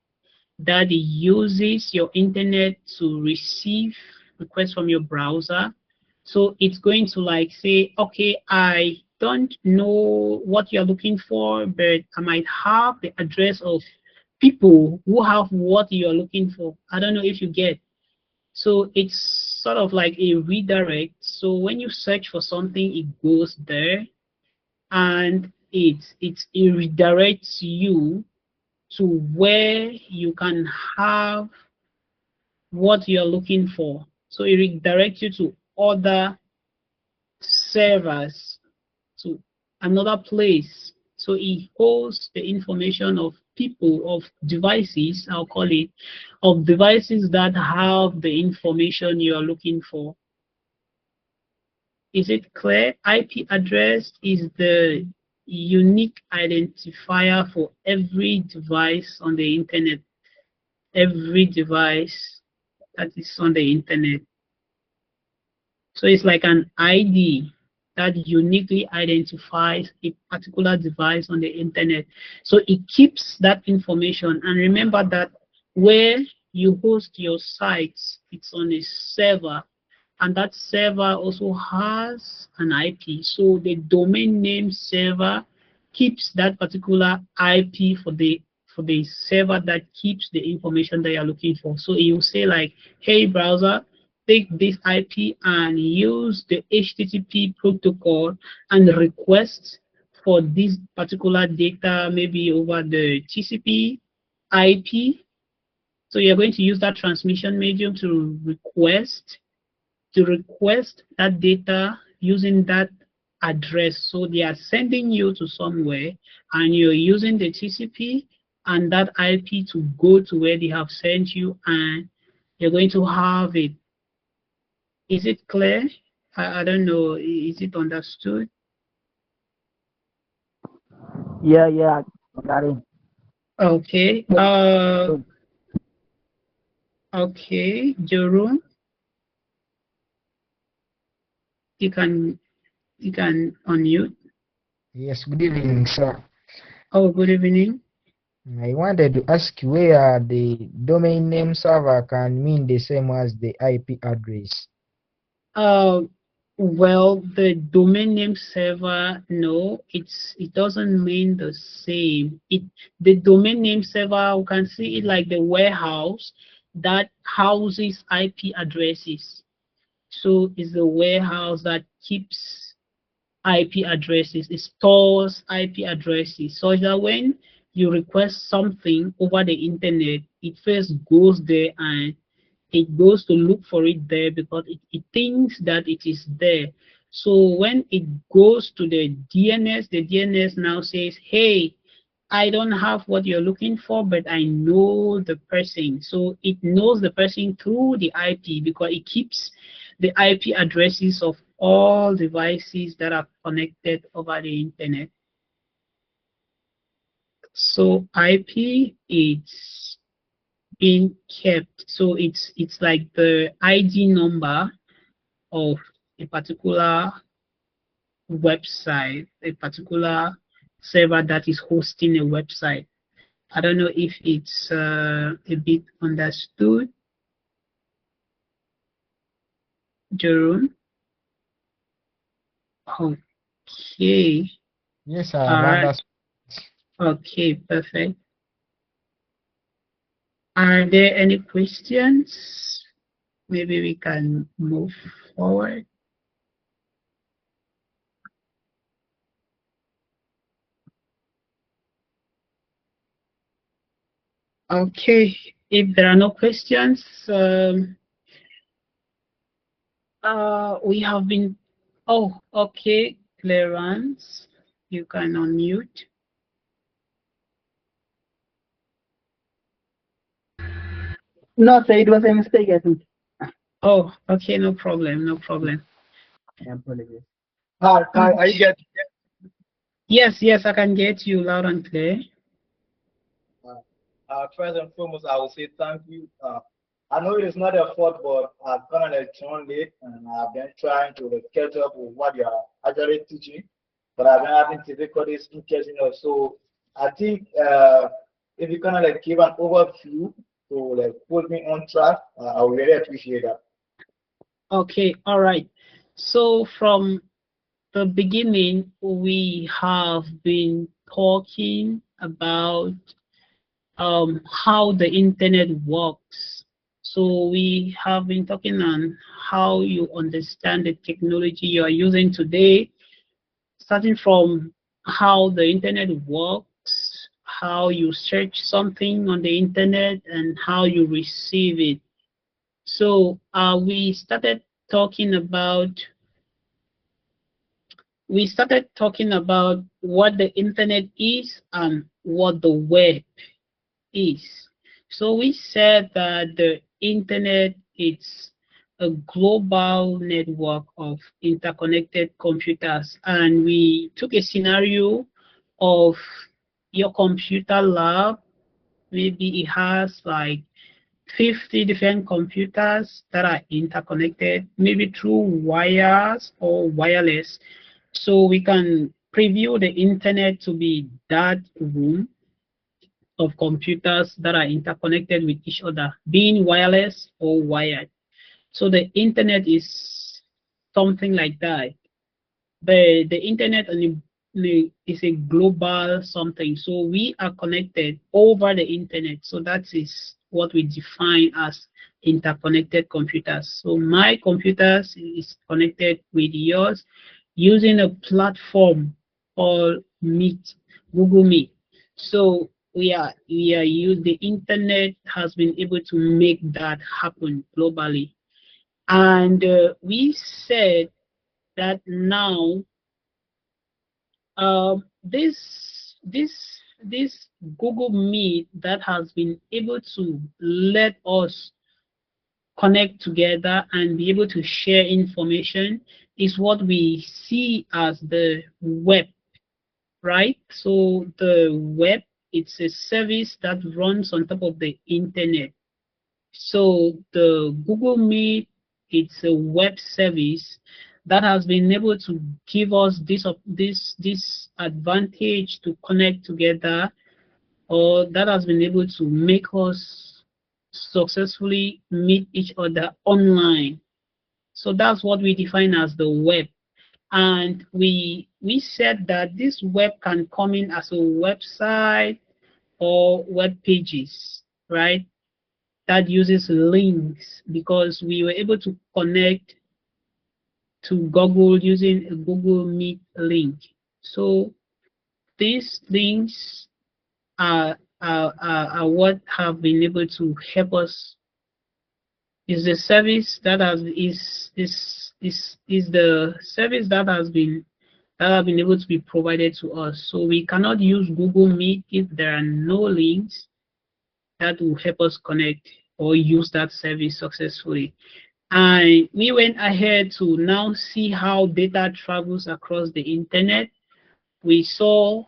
that uses your internet to receive requests from your browser. So it's going to like say, okay, I don't know what you're looking for, but I might have the address of people who have what you're looking for. I don't know if you get. So it's sort of like a redirect. So when you search for something, it goes there, and it redirects you to where you can have what you're looking for. So it redirects you to other servers, to another place. So it holds the information of people, of devices, I'll call it, of devices that have the information you're looking for. Is it clear? IP address is the unique identifier for every device on the internet. Every device that is on the internet. So it's like an ID that uniquely identifies a particular device on the internet. So it keeps that information. And remember that where you host your sites, it's on a server. And that server also has an IP. So the domain name server keeps that particular IP for the server that keeps the information that you're looking for. So you say like, hey browser, take this IP and use the HTTP protocol and request for this particular data, maybe over the TCP IP. So you're going to use that transmission medium to request that data using that address. So they are sending you to somewhere and you're using the TCP and that IP to go to where they have sent you, and you're going to have it. Is it clear? I don't know. Is it understood? Yeah, got it. Okay. Okay, Jerome, you can unmute. Yes, good evening, sir. Oh, good evening. I wanted to ask where the domain name server can mean the same as the IP address. Well, the domain name server, no, it doesn't mean the same. The domain name server, we can see it like the warehouse that houses IP addresses. So it's the warehouse that keeps IP addresses. It stores IP addresses so that when you request something over the internet, it first goes there and it goes to look for it there because it thinks that it is there. So when it goes to the DNS now says, hey, I don't have what you're looking for, but I know the person. So it knows the person through the IP because it keeps the IP addresses of all devices that are connected over the internet. So IP is being kept. So it's like the ID number of a particular website, a particular server that is hosting a website. I don't know if it's a bit understood, Jerome. Okay. Yes, All I right. understand. Okay, perfect. Are there any questions? Maybe we can move forward. Okay, if there are no questions, we have been, oh, okay, Clarence, you can unmute. No, sir, it was a mistake, I think. Oh, okay, no problem, no problem. I apologize. Are you getting? Yes, yes, I can get you loud and clear. First and foremost, I will say thank you. I know it is not your fault, but I've gone on a turn late and I've been trying to catch up with what you are actually teaching, but I've been having difficulties in catching up. So I think if you kind of like give an overview to like put me on track, I would really appreciate that. Okay, all right. So from the beginning, we have been talking about how the internet works. So we have been talking on how you understand the technology you are using today, starting from how the internet works, how you search something on the internet, and how you receive it. So we started talking about what the internet is and what the web is. So we said that the internet is a global network of interconnected computers, and we took a scenario of your computer lab. Maybe it has like 50 different computers that are interconnected, maybe through wires or wireless. So we can preview the internet to be that room of computers that are interconnected with each other, being wireless or wired. So the internet is something like that. The internet is a global something. So we are connected over the internet. So that is what we define as interconnected computers. So my computer is connected with yours using a platform called Meet, Google Meet. So the internet has been able to make that happen globally. And we said that now this Google Meet that has been able to let us connect together and be able to share information is what we see as the web, right? So the web, it's a service that runs on top of the internet. So the Google Meet, it's a web service that has been able to give us this advantage to connect together, or that has been able to make us successfully meet each other online. So that's what we define as the web. And we said that this web can come in as a website or web pages, right? That uses links because we were able to connect to Google using a Google Meet link. So these links what have been able to help us is the service that has is the service that have been able to be provided to us. So we cannot use Google Meet if there are no links that will help us connect or use that service successfully. And we went ahead to now see how data travels across the internet. We saw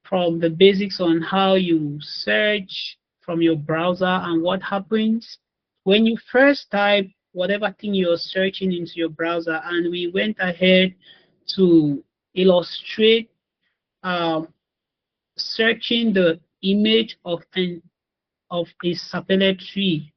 from the basics on how you search from your browser and what happens when you first type whatever thing you're searching into your browser. And we went ahead to illustrate searching the image of a sapele tree.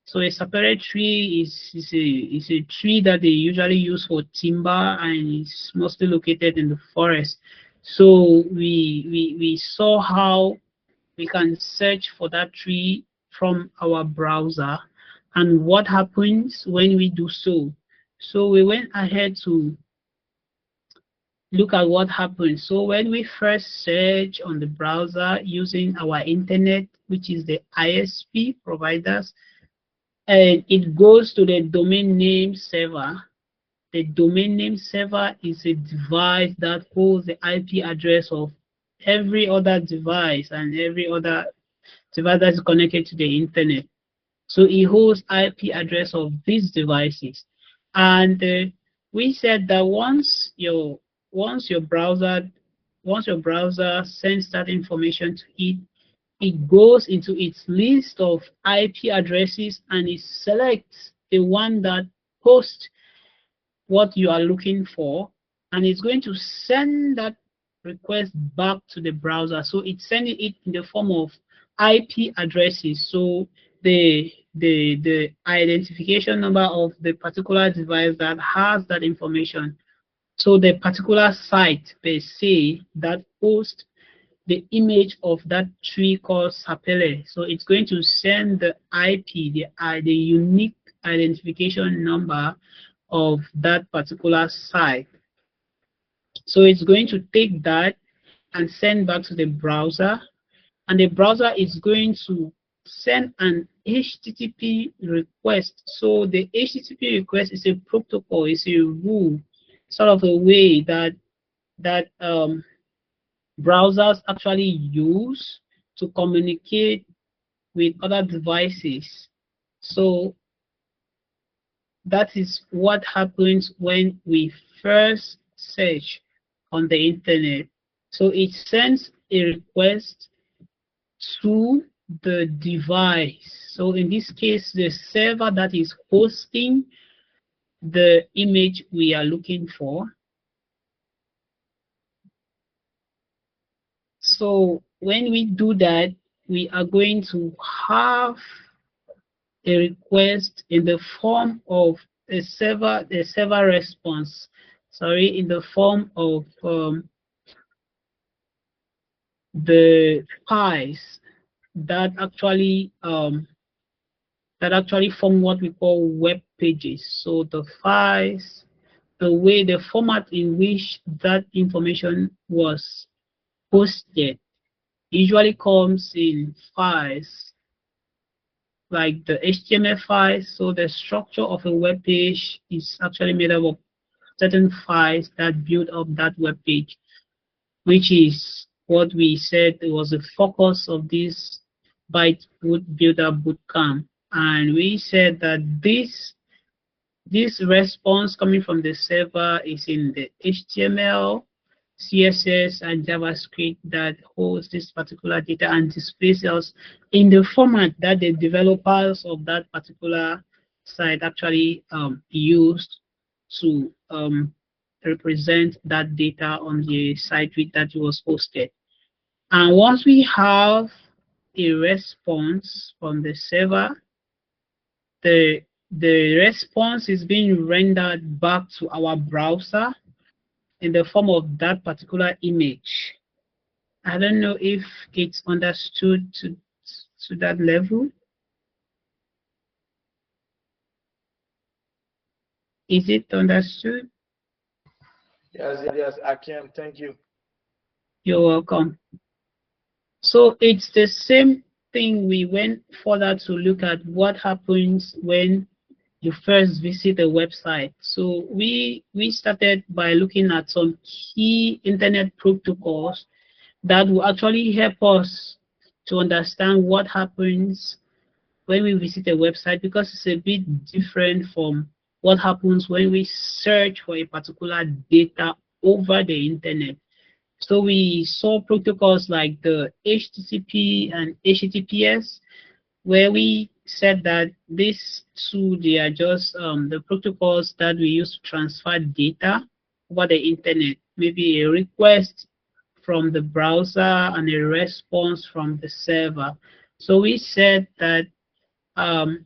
So a sapele tree is a tree that they usually use for timber and it's mostly located in the forest. So we saw how we can search for that tree from our browser and what happens when we do so. So we went ahead to look at what happens. So when we first search on the browser using our internet, which is the ISP providers, and it goes to the domain name server. The domain name server is a device that holds the IP address of every other device and every other device that is connected to the internet. So it holds IP address of these devices. And we said that once your browser sends that information to it, it goes into its list of IP addresses and it selects the one that hosts what you are looking for, and it's going to send that request back to the browser. So it's sending it in the form of IP addresses. So the identification number of the particular device that has that information. So the particular site per se that hosts the image of that tree called sapele. So it's going to send the IP, the unique identification number of that particular site. So it's going to take that and send back to the browser, and the browser is going to send an HTTP request. So the HTTP request is a protocol, it's a rule, sort of a way that browsers actually use to communicate with other devices. So that is what happens when we first search on the internet. So it sends a request to the device. So in this case, the server that is hosting the image we are looking for. So when we do that, we are going to have a request in the form of a server response. Sorry, in the form of the files that actually form what we call web pages. So the files, the format in which that information was posted usually comes in files like the HTML files. So the structure of a web page is actually made up of certain files that build up that web page, which is what we said was the focus of this ByteBuilder Bootcamp. And we said that this response coming from the server is in the HTML, CSS, and JavaScript that holds this particular data and displays us in the format that the developers of that particular site actually used to represent that data on the site with that was posted. And once we have a response from the server, the response is being rendered back to our browser in the form of that particular image. I don't know if it's understood to that level. Is it understood? Yes, I can. Thank you. You're welcome. So it's the same thing. We went further to look at what happens when you first visit a website. So we started by looking at some key internet protocols that will actually help us to understand what happens when we visit a website, because it's a bit different from what happens when we search for a particular data over the internet. So we saw protocols like the HTTP and HTTPS, where we said that these two, they are just the protocols that we use to transfer data over the internet, maybe a request from the browser and a response from the server. So we said that the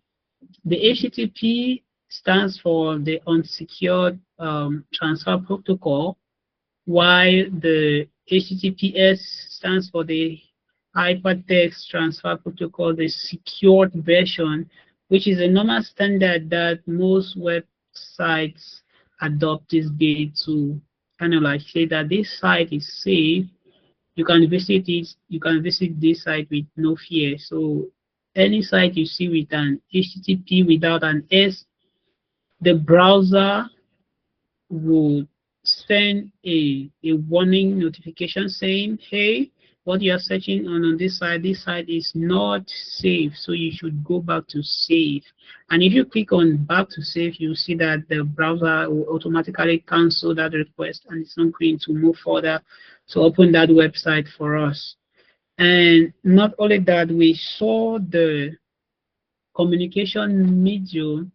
HTTP stands for the unsecured transfer protocol, while the HTTPS stands for the hypertext transfer protocol, the secured version, which is a normal standard that most websites adopt this day to kind of like say that this site is safe. You can visit it, you can visit this site with no fear. So any site you see with an HTTP without an S, the browser would send a warning notification saying, hey, what you are searching on this site is not safe, so you should go back to safe. And if you click on back to safe, you see that the browser will automatically cancel that request, and it's not going to move further to open that website for us. And not only that, we saw the communication medium,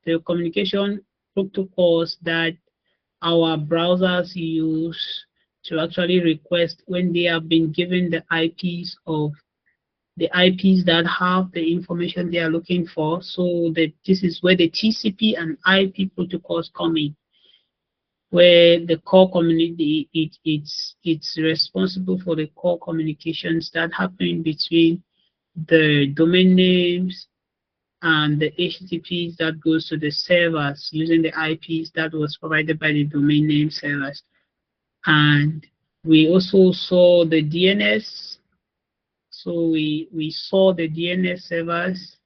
the communication protocols that our browsers use to actually request when they have been given the IPs that have the information they are looking for. So this is where the TCP and IP protocols come in, where the core community it's responsible for the core communications that happen between the domain names and the HTTPs that goes to the servers using the IPs that was provided by the domain name servers. And we also saw the DNS. So we saw the DNS servers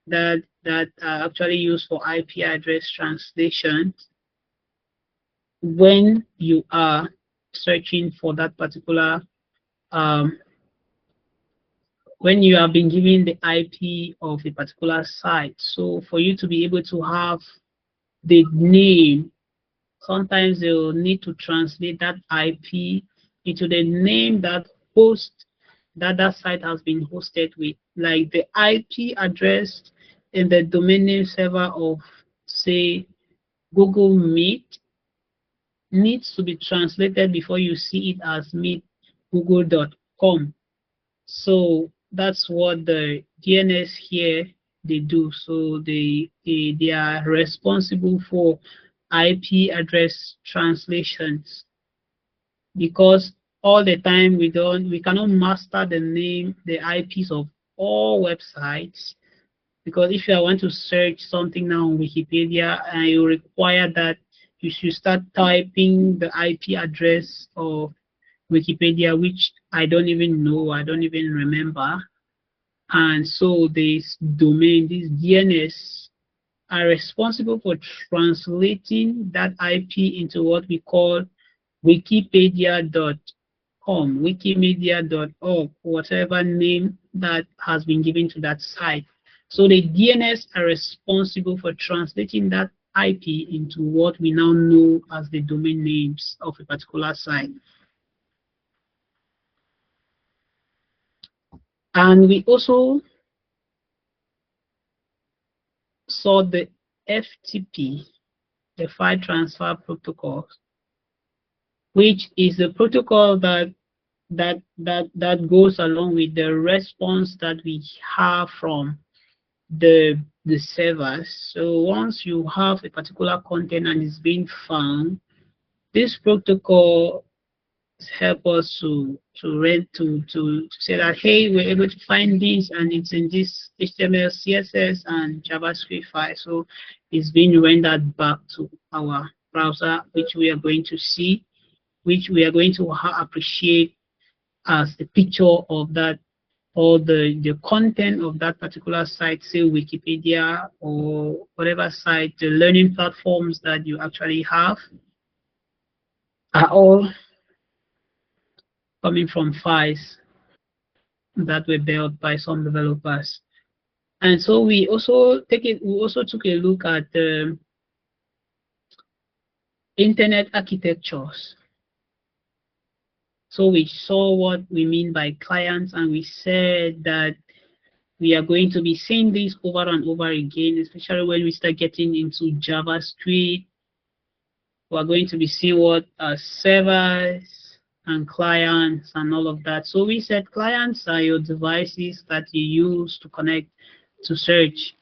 that are actually used for IP address translation when you are searching for that particular when you have been given the IP of a particular site. So for you to be able to have the name, sometimes they'll need to translate that IP into the name that host that site has been hosted with, like the IP address in the domain name server of, say, Google Meet needs to be translated before you see it as meetgoogle.com. So that's what the DNS here they do. So they are responsible for IP address translations, because all the time we cannot master the IPs of all websites, because if you want to search something now on Wikipedia, and you require that you should start typing the IP address of Wikipedia, which I don't even know, I don't even remember. And so this domain, this DNS, are responsible for translating that IP into what we call wikipedia.com, wikimedia.org, whatever name that has been given to that site. So the DNS are responsible for translating that IP into what we now know as the domain names of a particular site. And we also saw the FTP, the file transfer protocol, which is a protocol that goes along with the response that we have from the servers. So once you have a particular content and it's being found, this protocol help us to say that, hey, we're able to find this and it's in this HTML, CSS, and JavaScript file. So it's being rendered back to our browser, which we are going to see, which we are going to appreciate as a picture of that, or the content of that particular site, say Wikipedia or whatever site, the learning platforms that you actually have are all coming from files that were built by some developers. And so we also took a look at the internet architectures. So we saw what we mean by clients, and we said that we are going to be seeing this over and over again, especially when we start getting into JavaScript. We're going to be seeing what are servers and clients and all of that. So we said clients are your devices that you use to connect to search.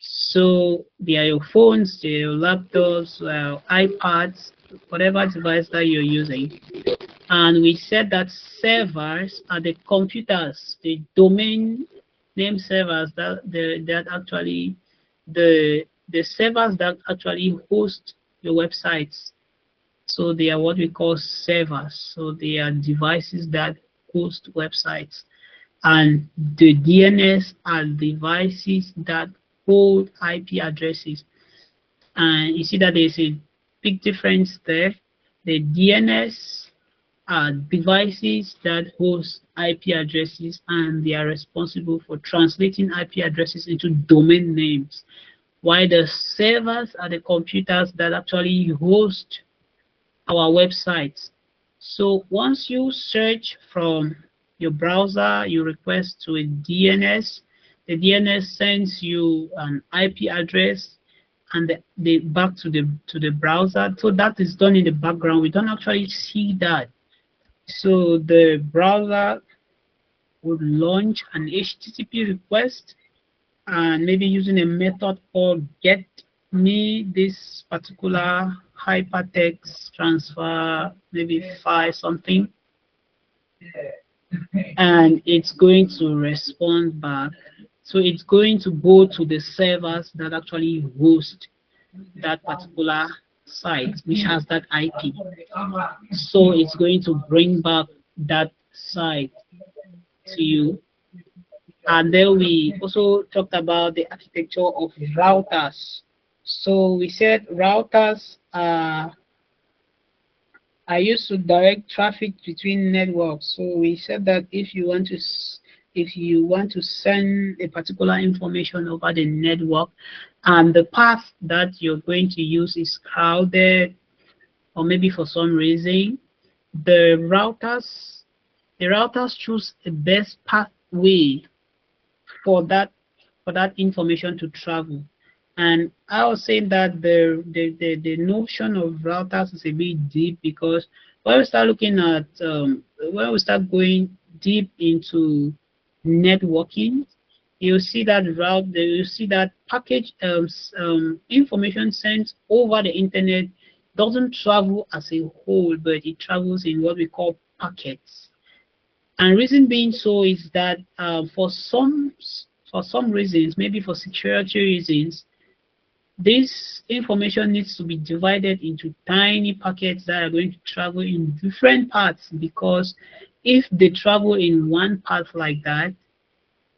So they are your phones, they are your laptops, iPads, whatever device that you're using. And we said that servers are the computers, the domain name servers that actually the servers that actually host your websites. So they are what we call servers. So they are devices that host websites. And the DNS are devices that hold IP addresses. And you see that there's a big difference there. The DNS are devices that host IP addresses, and they are responsible for translating IP addresses into domain names, while the servers are the computers that actually host our websites. So once you search from your browser, you request to a DNS, the DNS sends you an IP address and the back to the browser. So that is done in the background. We don't actually see that. So the browser would launch an HTTP request, and maybe using a method called get me this particular hypertext transfer, maybe file something, and it's going to respond back. So it's going to go to the servers that actually host that particular site which has that IP. So it's going to bring back that site to you. And then we also talked about the architecture of routers. So we said routers are used to direct traffic between networks. So we said that if you want to send a particular information over the network, and the path that you're going to use is crowded, or maybe for some reason, the routers choose the best pathway for that information to travel. And I was saying that the notion of routers is a bit deep, because when we start looking at when we start going deep into networking, you see that package information sent over the internet doesn't travel as a whole, but it travels in what we call packets. And reason being so is that for some reasons, maybe for security reasons, this information needs to be divided into tiny packets that are going to travel in different paths, because if they travel in one path like that,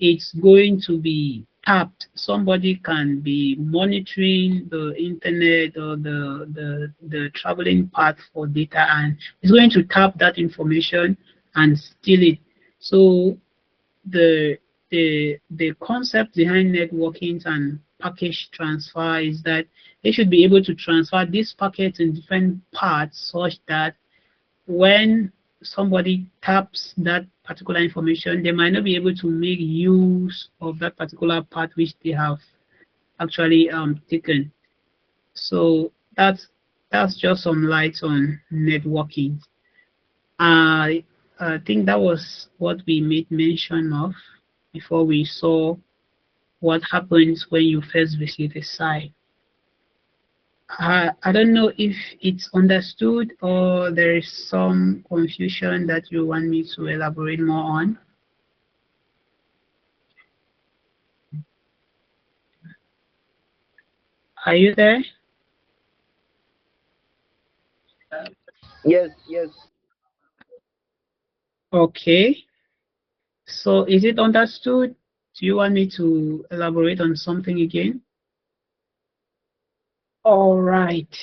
it's going to be tapped. Somebody can be monitoring the internet or the traveling path for data, and it's going to tap that information and steal it. So the concept behind networking and package transfer is that they should be able to transfer these packets in different parts, such that when somebody taps that particular information, they might not be able to make use of that particular part which they have actually taken. So that's just some light on networking. I think that was what we made mention of before we saw what happens when you first visit a site. I don't know if it's understood or there is some confusion that you want me to elaborate more on. Are you there? Yes. Okay. So is it understood? Do you want me to elaborate on something again? All right.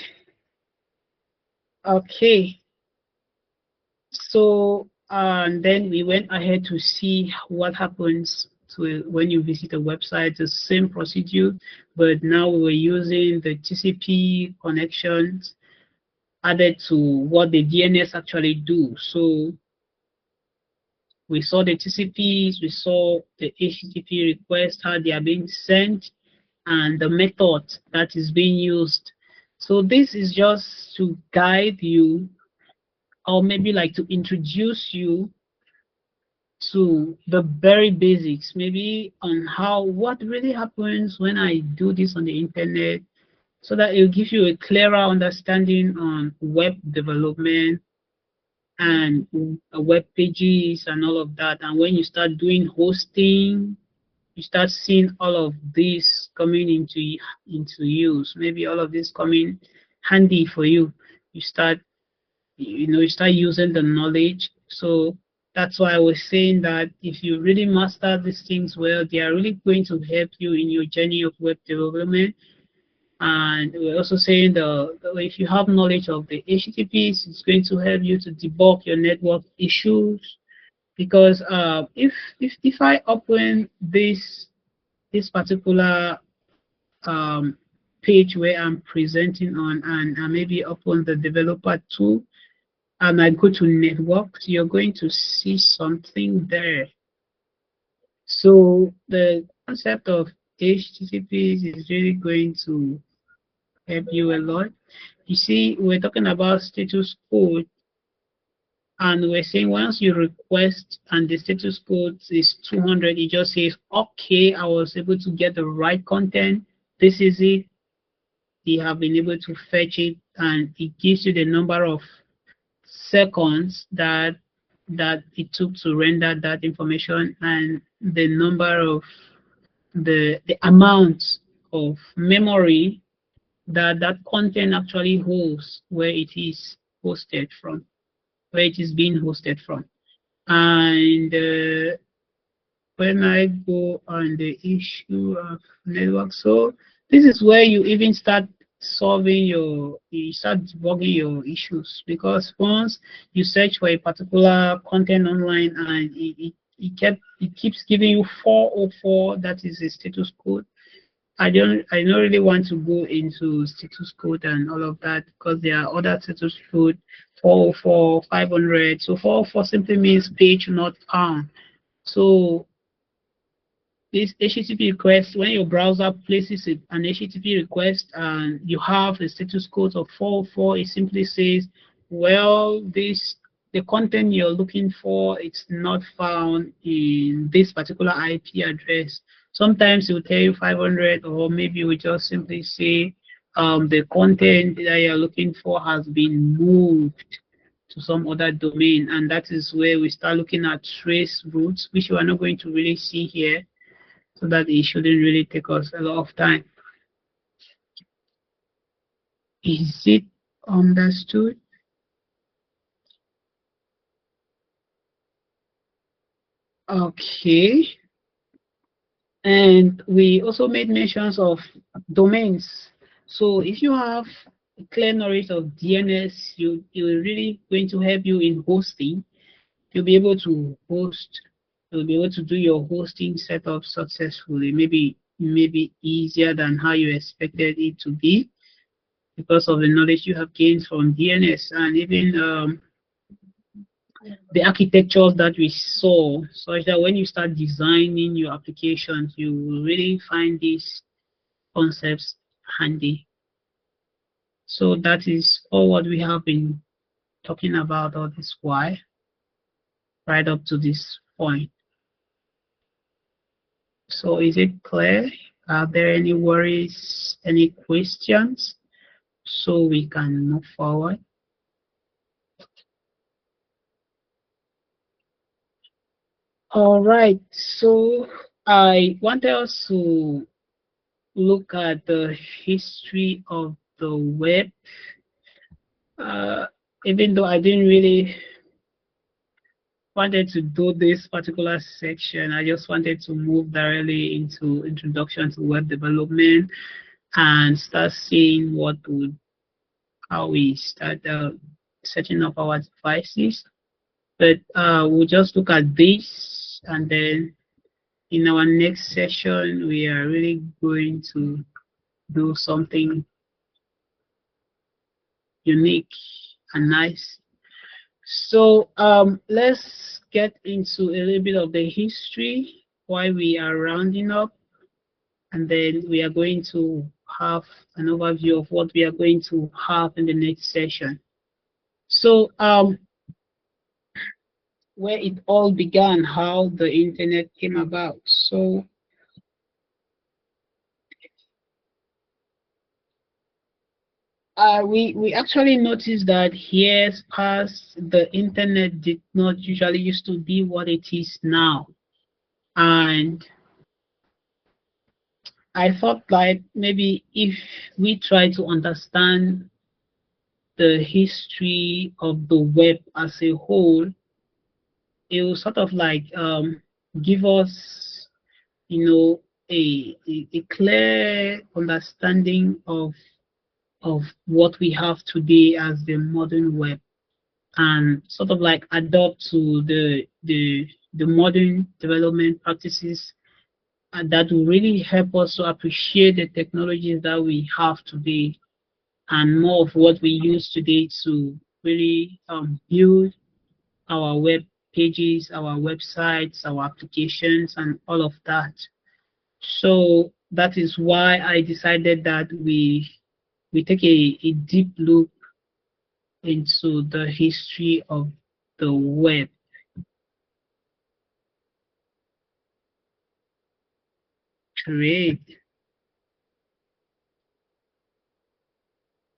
Okay. So and then we went ahead to see what happens to when you visit a website. The same procedure, but now we were using the TCP connections added to what the DNS actually do. So we saw the TCPs, we saw the HTTP requests, how they are being sent, and the method that is being used. So this is just to guide you, or maybe like to introduce you to the very basics, maybe on how what really happens when I do this on the internet, so that it will give you a clearer understanding on web development and web pages and all of that. And when you start doing hosting, you start seeing all of this coming into use. Maybe all of this coming handy for you. You start, you start using the knowledge. So that's why I was saying that if you really master these things well, they are really going to help you in your journey of web development. And we're also saying if you have knowledge of the HTTPs, it's going to help you to debug your network issues. Because if I open this particular page where I'm presenting on, and I maybe open the developer tool, and I go to networks, you're going to see something there. So the concept of HTTPs is really going to help you a lot. You see, we're talking about status code, and we're saying once you request and the status code is 200, it just says, okay, I was able to get the right content. This is it. They have been able to fetch it, and it gives you the number of seconds that it took to render that information, and the number of the amount of memory that content actually holds, where it is hosted from, where it is being hosted from. And when I go on the issue of network, so this is where you even start you start debugging your issues, because once you search for a particular content online and it keeps giving you 404, that is a status code. I don't really want to go into status code and all of that, because there are other status code 404, 500. So 404 simply means page not found. So this HTTP request, when your browser places an HTTP request and you have a status code of 404, it simply says, well, the content you're looking for, it's not found in this particular IP address. Sometimes it will tell you 500, or maybe we just simply say the content that you're looking for has been moved to some other domain, and that is where we start looking at trace routes, which we are not going to really see here, so that it shouldn't really take us a lot of time. Is it understood? Okay. And we also made mentions of domains. So if you have clear knowledge of DNS, it will really going to help you in hosting. You'll be able to host, you'll be able to do your hosting setup successfully, maybe easier than how you expected it to be, because of the knowledge you have gained from DNS, and even the architectures that we saw, such that when you start designing your applications, you will really find these concepts handy. So that is all what we have been talking about all this while, right up to this point. So is it clear? Are there any worries, any questions, so we can move forward? All right, so I want us to look at the history of the web. Even though I didn't really wanted to do this particular section. I just wanted to move directly into introduction to web development and start seeing how we start setting up our devices. But we'll just look at this, and then in our next session, we are really going to do something unique and nice. So let's get into a little bit of the history, why we are rounding up, and then we are going to have an overview of what we are going to have in the next session. So where it all began, how the internet came about. So we actually noticed that years past, the internet did not usually used to be what it is now. And I thought like maybe if we try to understand the history of the web as a whole, it will sort of like give us, you know, a clear understanding of what we have today as the modern web, and sort of like adopt to the modern development practices, and that will really help us to appreciate the technologies that we have today and more of what we use today to really build our web pages, our websites, our applications, and all of that. So that is why I decided that we take a deep look into the history of the web. Great.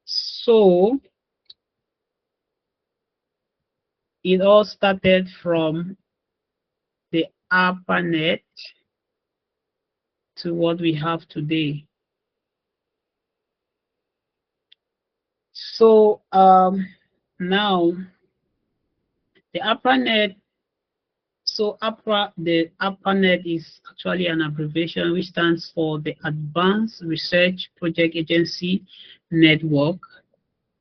So it all started from the ARPANET to what we have today. So now the ARPANET, the ARPANET is actually an abbreviation which stands for the Advanced Research Project Agency Network,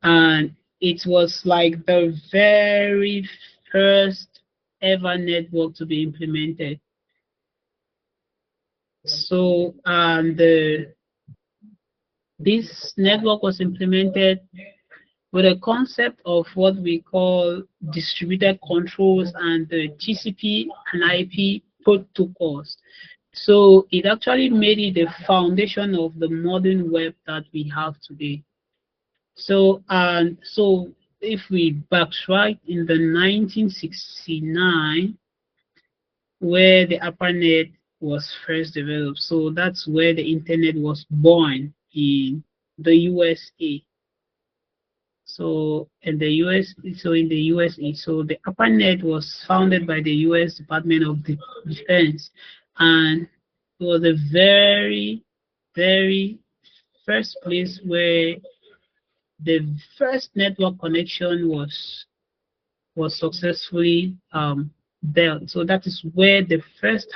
and it was like the very first ever network to be implemented. So this network was implemented with a concept of what we call distributed controls and the TCP and IP protocols. So it actually made it the foundation of the modern web that we have today. So if we backtrack in the 1969, where the ARPANET was first developed, so that's where the internet was born in the USA. So in the USA, so the ARPANET was founded by the US Department of Defense, and it was the very, very first place where the first network connection was successfully built. So that is where the first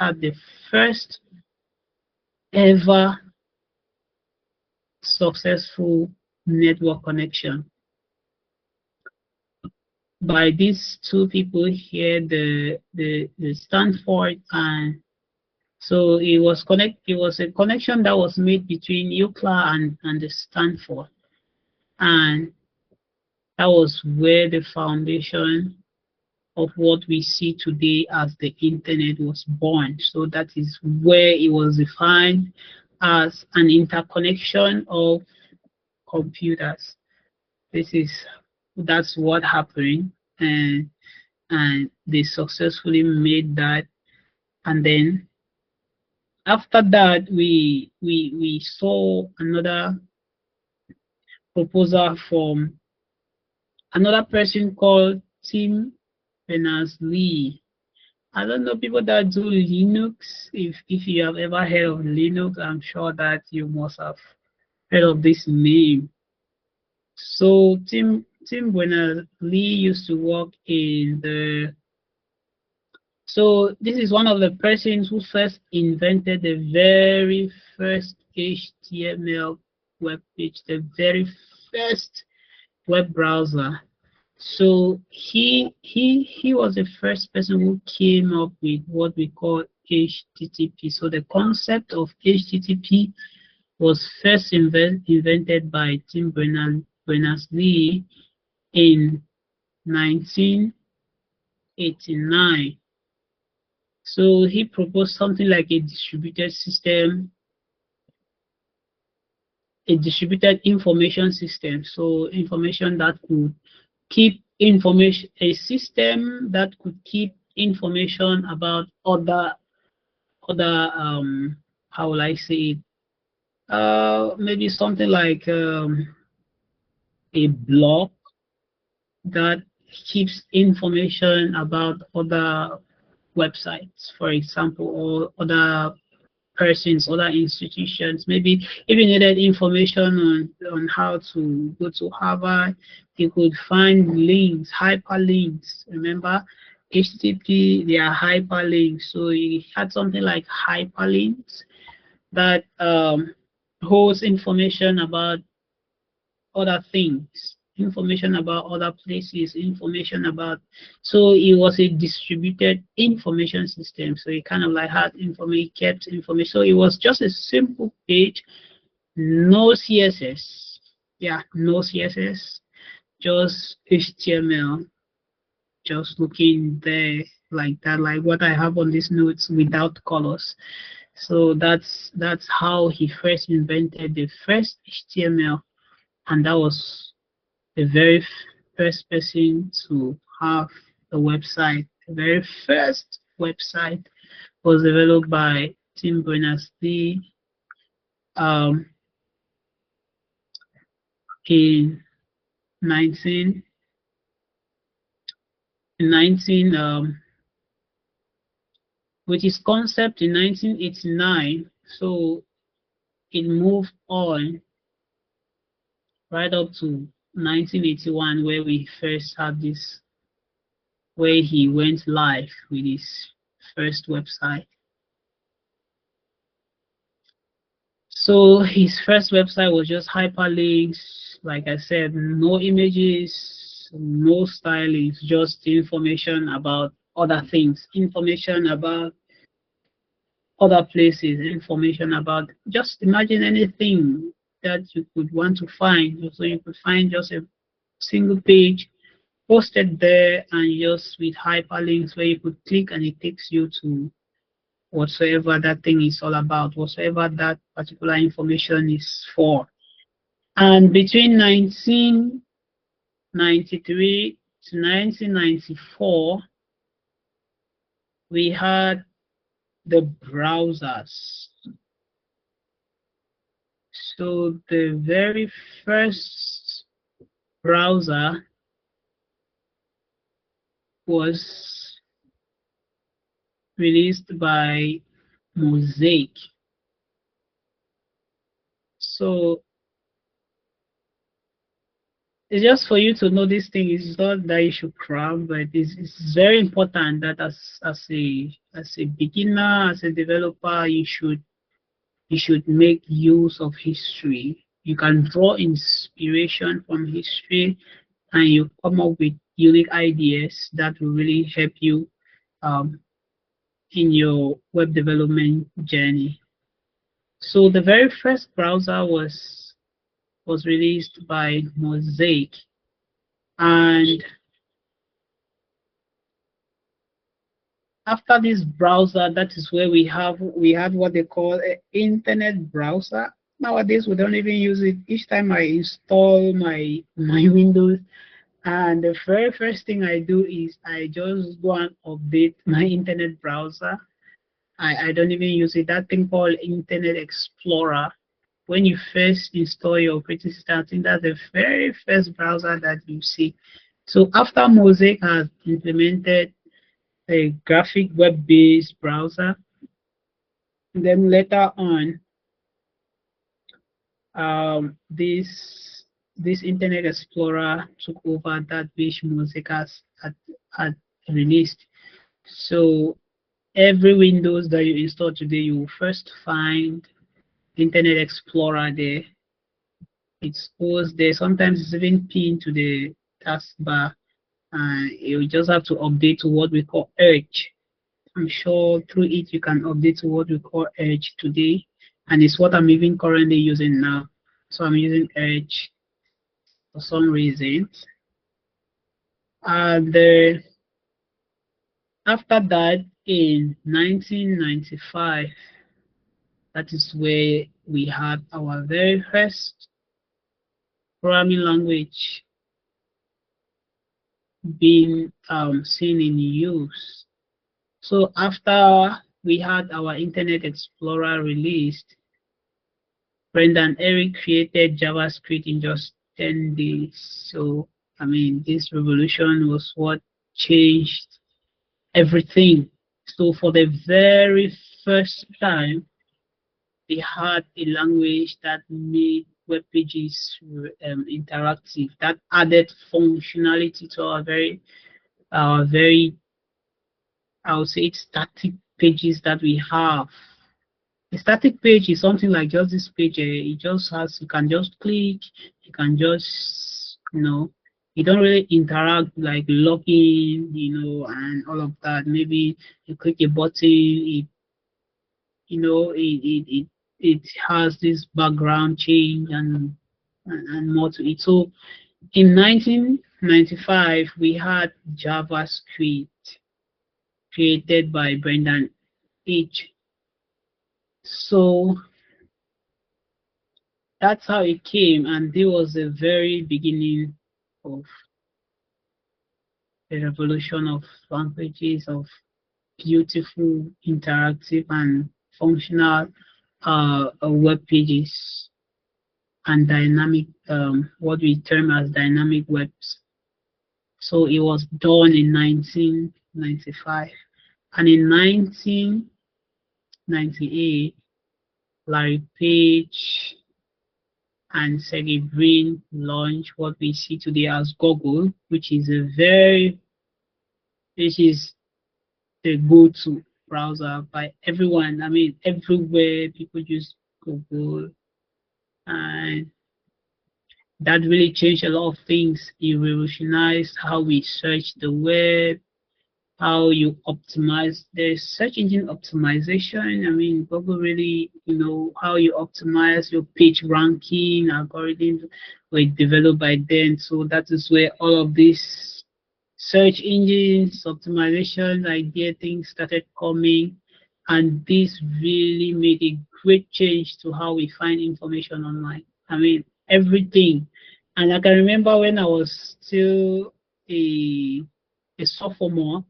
ever successful network connection by these two people here, the Stanford, and so it was a connection that was made between UCLA and the Stanford, and that was where the foundation of what we see today as the internet was born. So that is where it was defined as an interconnection of computers. That's what happened, and they successfully made that. And then after that, we saw another proposal from another person called Tim Berners-Lee. I don't know people that do Linux. If you have ever heard of Linux, I'm sure that you must have heard of this name. So Tim Berners-Lee used to work in the So this is one of the persons who first invented the very first HTML web page, the very first web browser. So he was the first person who came up with what we call HTTP. So the concept of HTTP was first invented by Tim Berners-Lee in 1989. So he proposed something like a distributed system, a distributed information system. So information that could keep information, a system that could keep information about other how will I say it? Maybe something like a blog that keeps information about other websites, for example, or other persons, other institutions. Maybe if you needed information on how to go to Harvard, you could find links, hyperlinks. Remember, HTTP, they are hyperlinks. So you had something like hyperlinks that holds information about other things, information about other places, information about, so it was a distributed information system. So it kind of like had information, kept information. So it was just a simple page, no CSS. Yeah, no CSS, just HTML, just looking there like that, like what I have on these notes without colors. So that's how he first invented the first HTML, and that was the very first person to have a website. The very first website was developed by Tim Berners-Lee in 19 with his concept in 1989. So it moved on right up to 1981, where we first had this, where he went live with his first website. So his first website was just hyperlinks, like I said, no images, no styling, just information about other things, information about other places, information about, just imagine anything that you could want to find. So you could find just a single page posted there, and just with hyperlinks where you could click and it takes you to whatsoever that thing is all about, whatsoever that particular information is for. And between 1993 to 1994, we had the browsers. So the very first browser was released by Mosaic. So it's just for you to know this thing. It's not that you should cram, but it's very important that as a beginner, as a developer, you should make use of history. You can draw inspiration from history, and you come up with unique ideas that will really help you in your web development journey. So the very first browser was released by Mosaic, and after this browser, that is where we had what they call an internet browser. Nowadays we don't even use it. Each time I install my Windows, and the very first thing I do is I just go and update my internet browser. I don't even use it. That thing called Internet Explorer. When you first install your operating system, I think that's the very first browser that you see. So after Mosaic has implemented a graphic web-based browser, then later on, this Internet Explorer took over that which Mosaic had released. So every Windows that you install today, you will first find Internet Explorer there. It's always there. Sometimes it's even pinned to the taskbar. You just have to update to what we call Edge. I'm sure through it you can update to what we call Edge today, and it's what I'm even currently using now. So I'm using Edge for some reason. And after that, in 1995, that is where we had our very first programming language being seen in use. So after we had our Internet Explorer released, Brenda and Eric created JavaScript in just 10 days. So, I mean, this revolution was what changed everything. So for the very first time, we had a language that made web pages interactive, that added functionality to our very, I would say, static pages that we have. A static page is something like just this page. It just has, you can just click, you can just, you don't really interact like login, and all of that. Maybe you click a button, it has this background change and more to it. So in 1995, we had JavaScript created by Brendan H. So that's how it came, and it was the very beginning of the revolution of languages, of beautiful, interactive, and functional web pages and dynamic, what we term as dynamic webs. So it was done in 1995, and in 1998, Larry Page and Sergey Brin launched what we see today as Google, which is the go-to browser by everyone. I mean, everywhere people use Google, and that really changed a lot of things. It revolutionized how we search the web, how you optimize the search engine optimization. I mean, Google really, how you optimize your page ranking algorithms were developed by them. So that is where all of these search engines optimization idea things started coming, and this really made a great change to how we find information online. I mean, everything. And I can remember when I was still a sophomore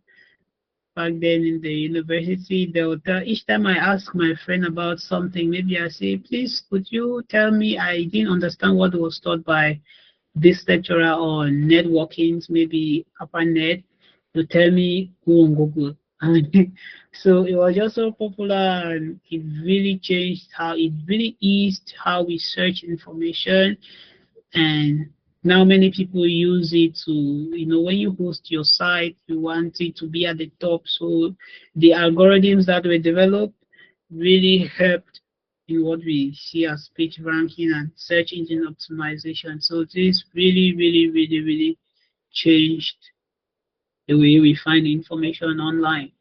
back then in the university, they would tell, each time I ask my friend about something, maybe I say, please, could you tell me, I didn't understand what was taught by this lecturer on networkings, maybe ARPANET, to tell me go on Google. So it was just so popular, and it really changed it really eased how we search information. And now many people use it to, when you host your site, you want it to be at the top. So the algorithms that were developed really helped in what we see as page ranking and search engine optimization. So this really, really, really, really changed the way we find information online.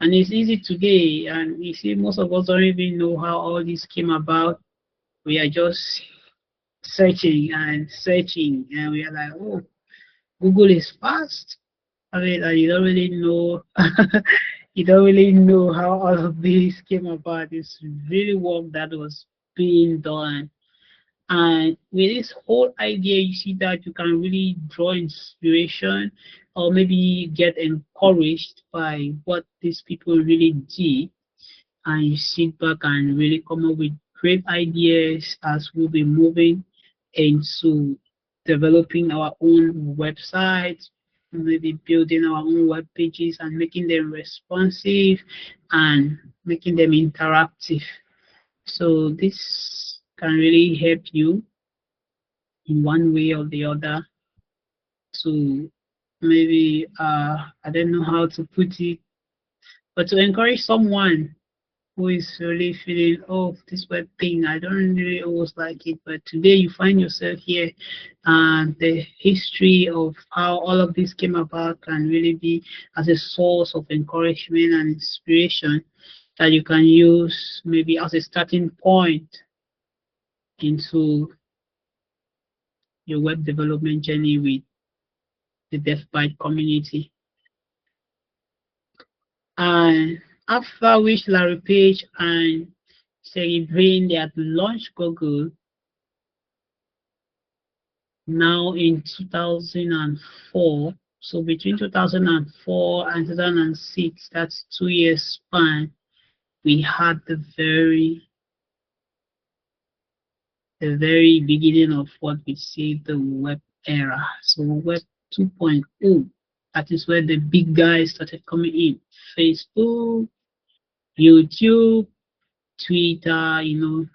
And it's easy today, and you see most of us don't even know how all this came about. We are just searching and searching, and we are like, oh, Google is fast. I mean, you don't really know, you don't really know how all of this came about. It's really work that was being done. And with this whole idea, you see that you can really draw inspiration or maybe get encouraged by what these people really did. And you sit back and really come up with great ideas as we'll be moving into developing our own websites, maybe building our own web pages and making them responsive and making them interactive. So this can really help you in one way or the other to maybe I don't know how to put it, but to encourage someone who is really feeling, oh, this web thing, I don't really always like it, but today you find yourself here, and the history of how all of this came about can really be as a source of encouragement and inspiration that you can use maybe as a starting point into your web development journey with the DevByte community. And after which Larry Page and Sergey Brin, they had launched Google now in 2004. So between 2004 and 2006, that's 2 years span, we had the very beginning of what we see the web era. So web 2.0, that is where the big guys started coming in. Facebook, YouTube, Twitter, and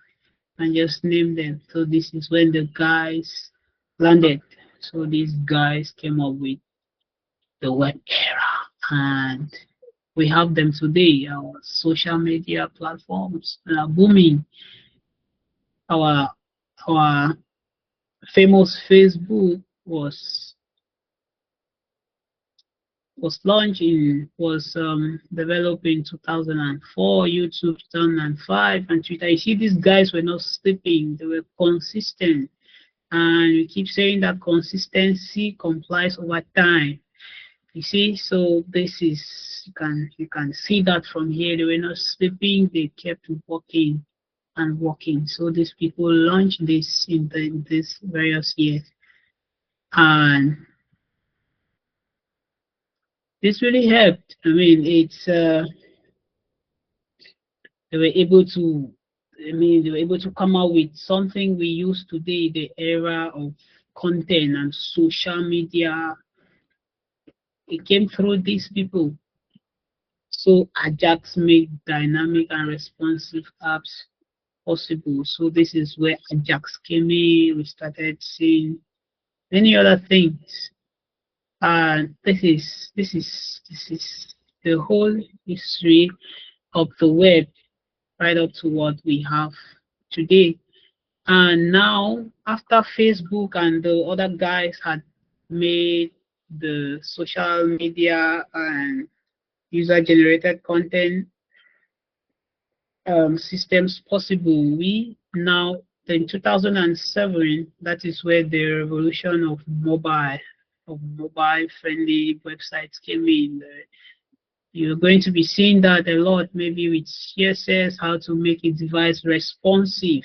just name them. So this is when the guys landed. So these guys came up with the web era, and we have them today. Our social media platforms are booming. Our famous Facebook was developed in 2004, YouTube 2005, and Twitter. You see, these guys were not sleeping; they were consistent, and we keep saying that consistency complies over time. You see, so this is you can see that from here. They were not sleeping; they kept working and working. So these people launched this in this various years, and this really helped. I mean, they were able to. They were able to come out with something we use today, the era of content and social media. It came through these people. So Ajax made dynamic and responsive apps possible. So this is where Ajax came in. We started seeing many other things. And this is the whole history of the web right up to what we have today. And now, after Facebook and the other guys had made the social media and user-generated content systems possible, we now, in 2007, that is where the revolution of mobile-friendly websites came in. You're going to be seeing that a lot, maybe with CSS, how to make a device responsive.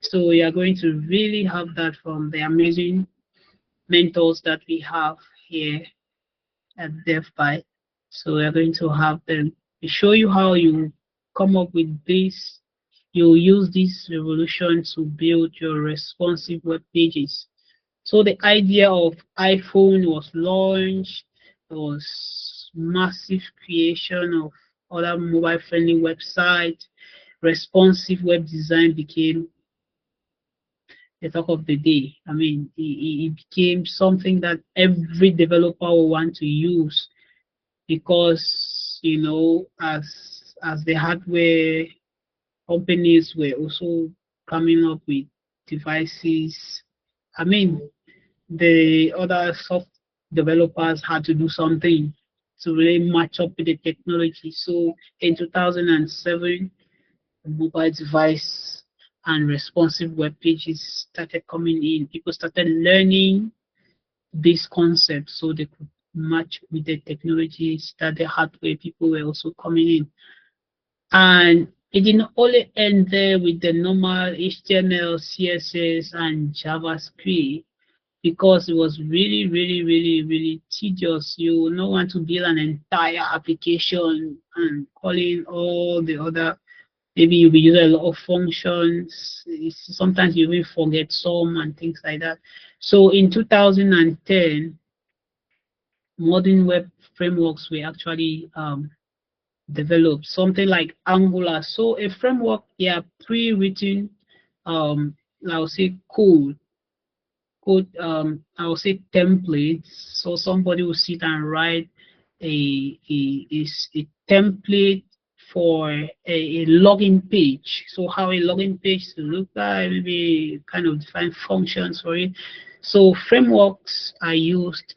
So you're going to really have that from the amazing mentors that we have here at DevByte. So we're going to have them show you how you come up with this. You'll use this revolution to build your responsive web pages. So the idea of iPhone was launched. There was massive creation of other mobile-friendly websites. Responsive web design became the talk of the day. I mean, it became something that every developer will want to use because, as the hardware companies were also coming up with devices. I mean, the other soft developers had to do something to really match up with the technology. So in 2007, the mobile device and responsive web pages started coming in. People started learning this concept so they could match with the technologies that the hardware people were also coming in. And it didn't only end there with the normal HTML, CSS, and JavaScript because it was really, really, really, really tedious. You will not want to build an entire application and calling all the other. Maybe you'll be using a lot of functions. Sometimes you will forget some and things like that. So in 2010, modern web frameworks were actually developed, something like Angular. So a framework, yeah, pre-written, I would say code code, I would say templates. So somebody will sit and write a template for a login page. So how a login page to look like, maybe kind of define functions for it. So frameworks are used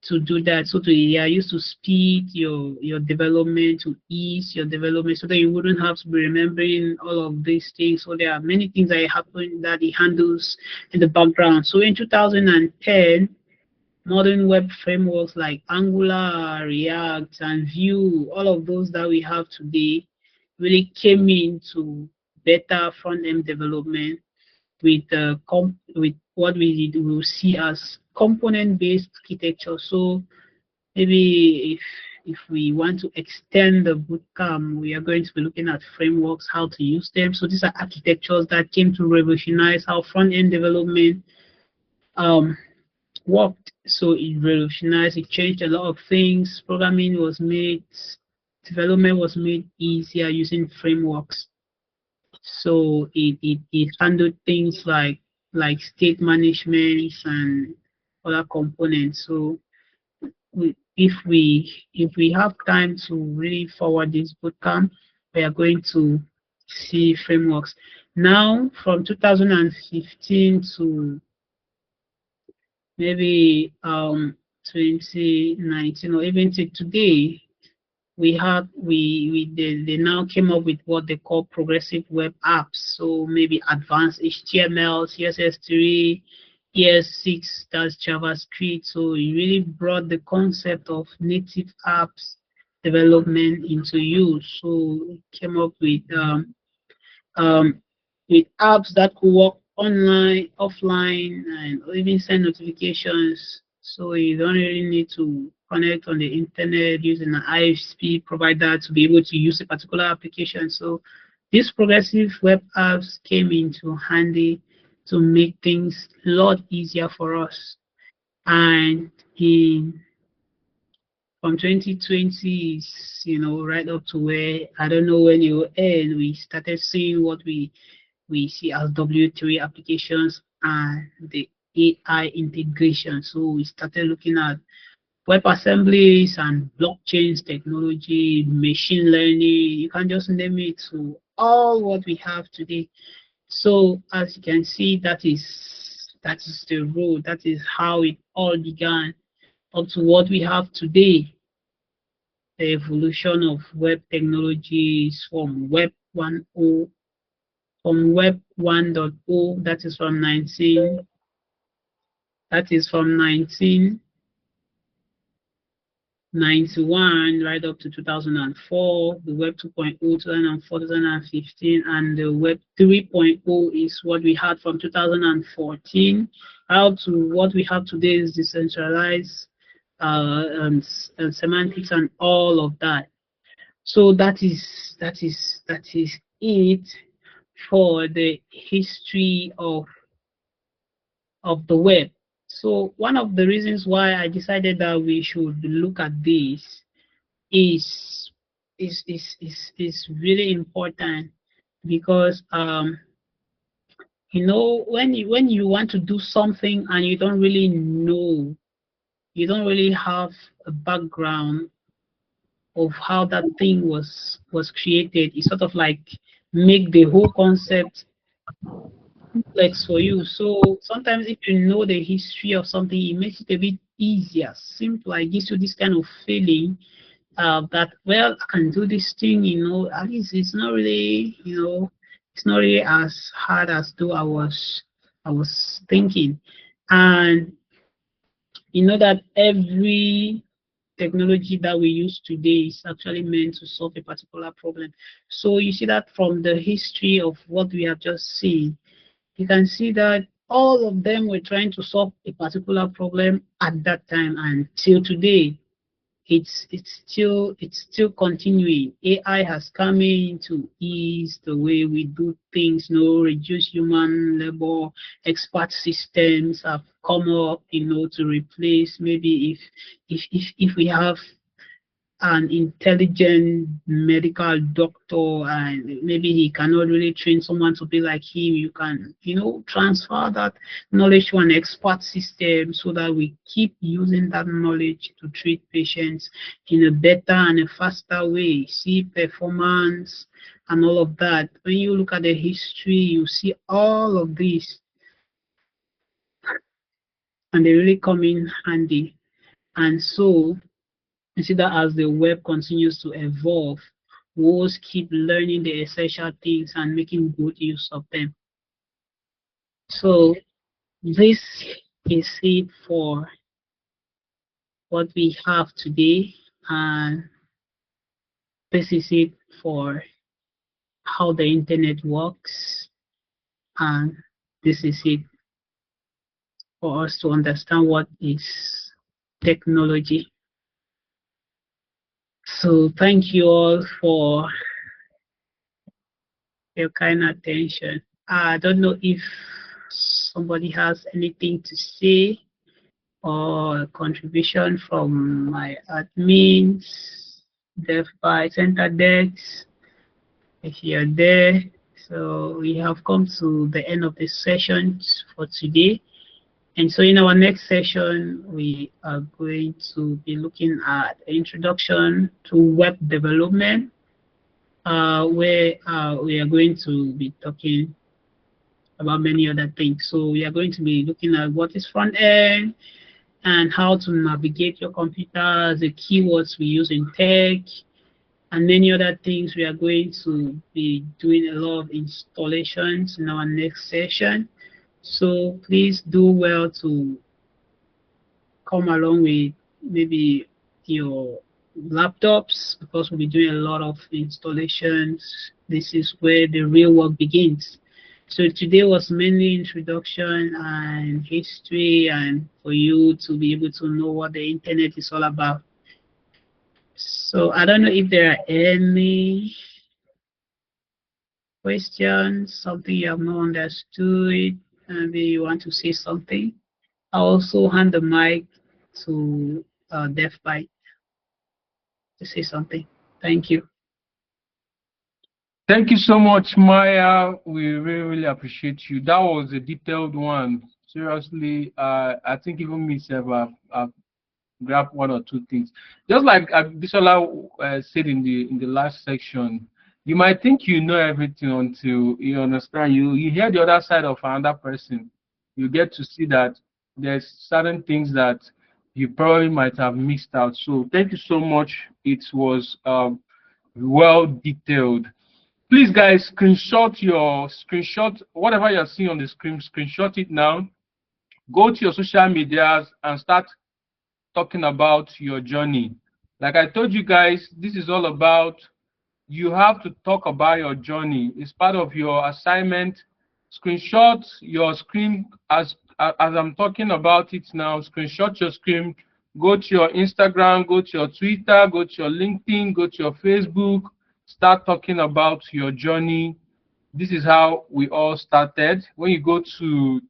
to do that. So they are used to speed your development, to ease your development, so that you wouldn't have to be remembering all of these things. So there are many things that happen that it handles in the background. So in 2010, modern web frameworks like Angular, React, and Vue, all of those that we have today, really came into better front-end development with with what we will see as component-based architecture. So maybe if we want to extend the bootcamp, we are going to be looking at frameworks, how to use them. So these are architectures that came to revolutionize how front-end development worked. So it revolutionized, it changed a lot of things. Programming was made, development was made easier using frameworks. So it handled things like state management and other components. So if we have time to really forward this bootcamp, we are going to see frameworks. Now, from 2015 to maybe 2019 or even to today, they now came up with what they call progressive web apps. So maybe advanced HTML, CSS3, ES6, that's JavaScript. So it really brought the concept of native apps development into use. So it came up with apps that could work online, offline, and even send notifications. So you don't really need to connect on the internet using an ISP provider to be able to use a particular application. So these progressive web apps came into handy to make things a lot easier for us. And from 2020, right up to where, I don't know when it will end, we started seeing what we see as W3 applications and the AI integration. So we started looking at web assemblies and blockchains technology, machine learning. You can just name it, to all what we have today. So as you can see, that is the road. That is how it all began up to what we have today. The evolution of web technologies from Web 1.0, from Web 1.0, that is from 1991 right up to 2004, the Web 2.0, 2004, 2015, and the Web 3.0 is what we had from 2014 out to what we have today is decentralized and semantics and all of that. So that is it for the history of the web. So one of the reasons why I decided that we should look at this is really important, because when you want to do something and you don't really know, you don't really have a background of how that thing was created, it's sort of like make the whole concept complex for you. So sometimes if you know the history of something, it makes it a bit easier, simpler. It gives you this kind of feeling that, well, I can do this thing, at least it's not really, it's not really as hard as though I was thinking. And you know that every technology that we use today is actually meant to solve a particular problem. So you see that from the history of what we have just seen, you can see that all of them were trying to solve a particular problem at that time, and till today, it's still continuing. AI has come in to ease the way we do things, reduce human labor. Expert systems have come up, to replace maybe if we have an intelligent medical doctor and maybe he cannot really train someone to be like him, you can, transfer that knowledge to an expert system so that we keep using that knowledge to treat patients in a better and a faster way, see performance and all of that. When you look at the history, you see all of this and they really come in handy. And so you see that as the web continues to evolve, we always keep learning the essential things and making good use of them. So this is it for what we have today, and this is it for how the internet works, and this is it for us to understand what is technology. So thank you all for your kind attention. I don't know if somebody has anything to say or a contribution from my admins, DevByte Center Dex, if you're there. So we have come to the end of the session for today. And so in our next session, we are going to be looking at introduction to web development, where we are going to be talking about many other things. So we are going to be looking at what is front end and how to navigate your computer, the keywords we use in tech, and many other things. We are going to be doing a lot of installations in our next session. So please do well to come along with maybe your laptops, because we'll be doing a lot of installations. This is where the real work begins. So today was mainly introduction and history, and for you to be able to know what the internet is all about. So I don't know if there are any questions, something you have not understood, maybe you want to say something. I'll also hand the mic to DevByte to say something. Thank you. Thank you so much, Maya. We really appreciate you. That was a detailed one. Seriously, I think even myself, I've grabbed one or two things. Just like Bisola said in the last section, you might think you know everything until you understand. You hear the other side of another person. You get to see that there's certain things that you probably might have missed out. So thank you so much. It was well detailed. Please, guys, screenshot whatever you're seeing on the screen. Screenshot it now. Go to your social medias and start talking about your journey. Like I told you guys, this is all about you have to talk about your journey. It's part of your assignment. Screenshot your screen as I'm talking about it now. Screenshot your screen. Go to your Instagram, go to your Twitter, go to your LinkedIn, go to your Facebook. Start talking about your journey. This is how we all started. When you go to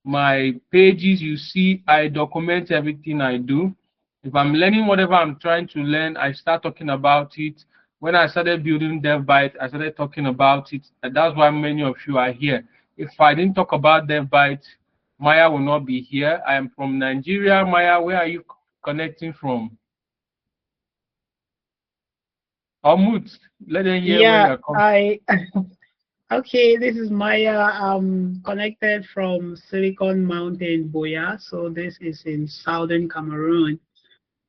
my pages, you see I document everything I do. If I'm learning whatever I'm trying to learn, I start talking about it. When I started building DevByte, I started talking about it. And that's why many of you are here. If I didn't talk about DevByte, Maya will not be here. I am from Nigeria. Maya, where are you connecting from? Almut, let them hear where you're coming. Okay, this is Maya. I'm connected from Silicon Mountain, Boya. So this is in southern Cameroon.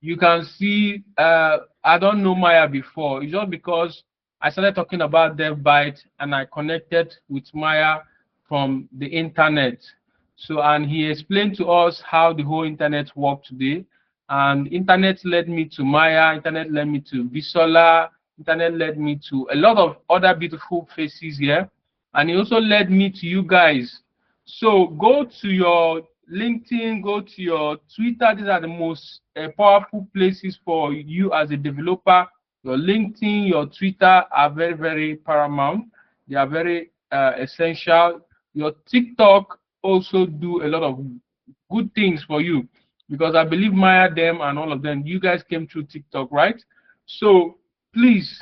You can see, I don't know Maya before. It's just because I started talking about DevByte and I connected with Maya from the internet. So, and he explained to us how the whole internet worked today. And internet led me to Maya, internet led me to Bisola, internet led me to a lot of other beautiful faces here. And it also led me to you guys. So go to your LinkedIn, go to your Twitter. These are the most powerful places for you as a developer. Your LinkedIn, your Twitter are very, very paramount. They are very essential. Your TikTok also do a lot of good things for you, because I believe Maya, them, and all of them, you guys came through TikTok, right? So please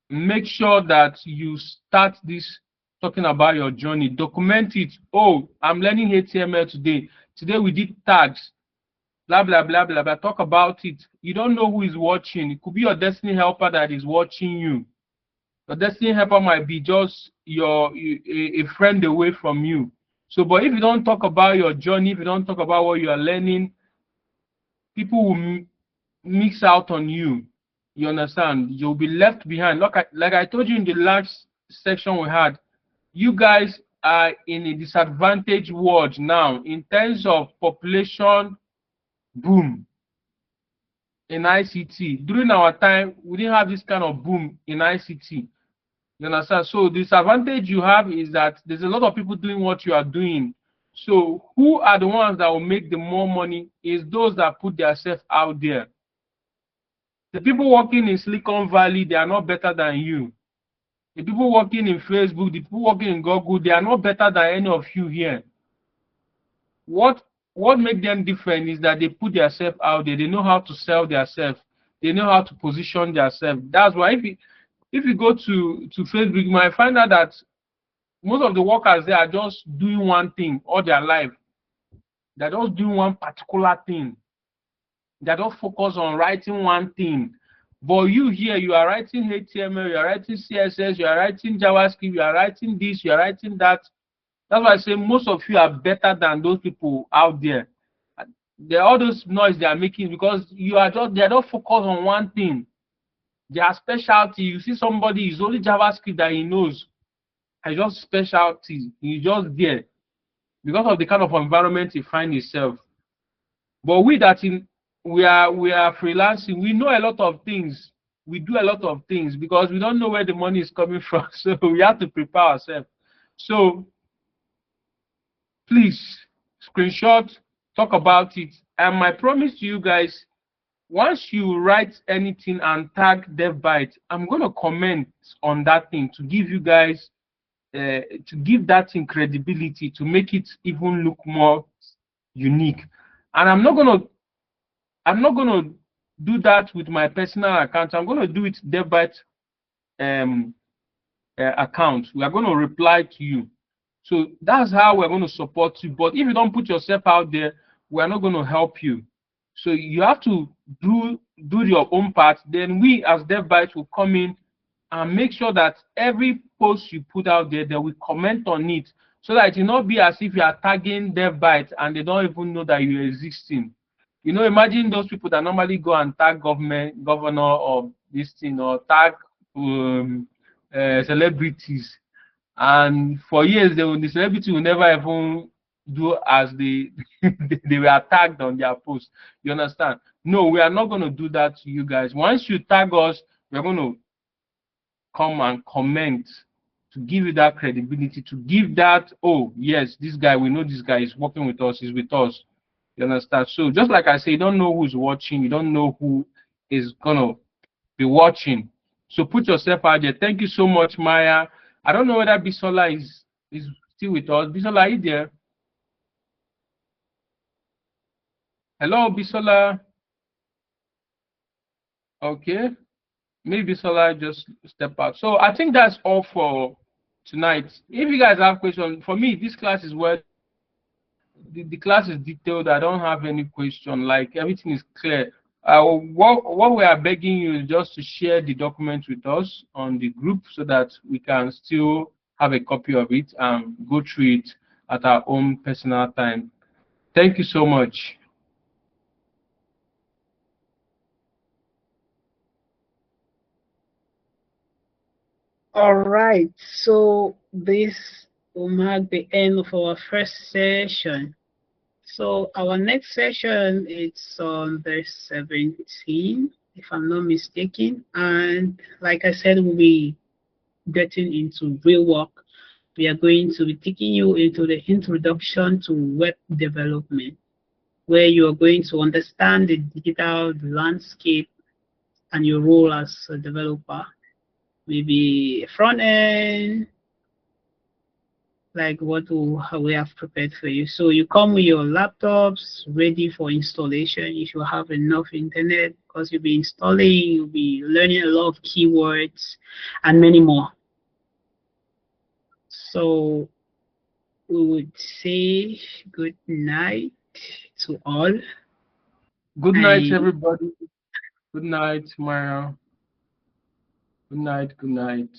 make sure that you start this talking about your journey. Document it. Oh, I'm learning HTML today. Today we did tags. Blah, blah, blah, blah, blah. Talk about it. You don't know who is watching. It could be your destiny helper that is watching you. Your destiny helper might be just a friend away from you. So, but if you don't talk about your journey, if you don't talk about what you are learning, people will mix out on you. You understand? You'll be left behind. Like I told you in the last section we had, you guys are in a disadvantaged world now in terms of population boom in ICT. During our time, we didn't have this kind of boom in ICT. You understand? So the disadvantage you have is that there's a lot of people doing what you are doing. So who are the ones that will make the more money is those that put themselves out there. The people working in Silicon Valley, they are not better than you. The people working in Facebook, the people working in Google, they are not better than any of you here. What makes them different is that they put themselves out there. They know how to sell themselves. They know how to position themselves. That's why if you go to Facebook, you might find out that most of the workers there are just doing one thing all their life. They're just doing one particular thing. They don't focus on writing one thing. But you here, you are writing HTML, you are writing CSS, you are writing JavaScript, you are writing this, you are writing that. That's why I say most of you are better than those people out there. All those noise they are making because they are not focused on one thing. Their specialty, you see somebody is only JavaScript that he knows. It's just specialty. He's just there because of the kind of environment he finds himself. But we are freelancing. We know a lot of things. We do a lot of things because we don't know where the money is coming from. So we have to prepare ourselves. So please screenshot, talk about it. And my promise to you guys, once you write anything and tag DevByte, I'm going to comment on that thing to give you guys, to give that thing credibility, to make it even look more unique. And I'm not going to do that with my personal account. I'm going to do it DevByte account. We are going to reply to you. So that's how we're going to support you. But if you don't put yourself out there, we're not going to help you. So you have to do your own part. Then we as DevByte will come in and make sure that every post you put out there, they will comment on it, so that it will not be as if you are tagging DevByte and they don't even know that you're existing. You know, imagine those people that normally go and tag governor or this thing, or tag celebrities. And for years, the celebrity will never even do as they were tagged on their post. You understand? No, we are not going to do that to you guys. Once you tag us, we're going to come and comment to give you that credibility, to give that, oh, yes, this guy, we know this guy is working with us, he's with us. You understand? So just like I say, you don't know who's watching, you don't know who is going to be watching. So put yourself out there. Thank you so much, Maya. I don't know whether Bisola is still with us. Bisola, are you there? Hello, Bisola. Okay. Maybe Bisola just step out. So I think that's all for tonight. If you guys have questions, for me, this class is well. The class is detailed. I don't have any question. Like, everything is clear. What we are begging you is just to share the document with us on the group so that we can still have a copy of it and go through it at our own personal time. Thank you so much. All right, so this will mark the end of our first session. So our next session is on the 17th, if I'm not mistaken. And like I said, we'll be getting into real work. We are going to be taking you into the introduction to web development, where you are going to understand the digital landscape and your role as a developer. Maybe front end, like what we have prepared for you. So you come with your laptops ready for installation. If you have enough internet because you'll be installing, you'll be learning a lot of keywords and many more. So we would say good night to all. Good night, everybody. Good night, Mara. Good night. Good night.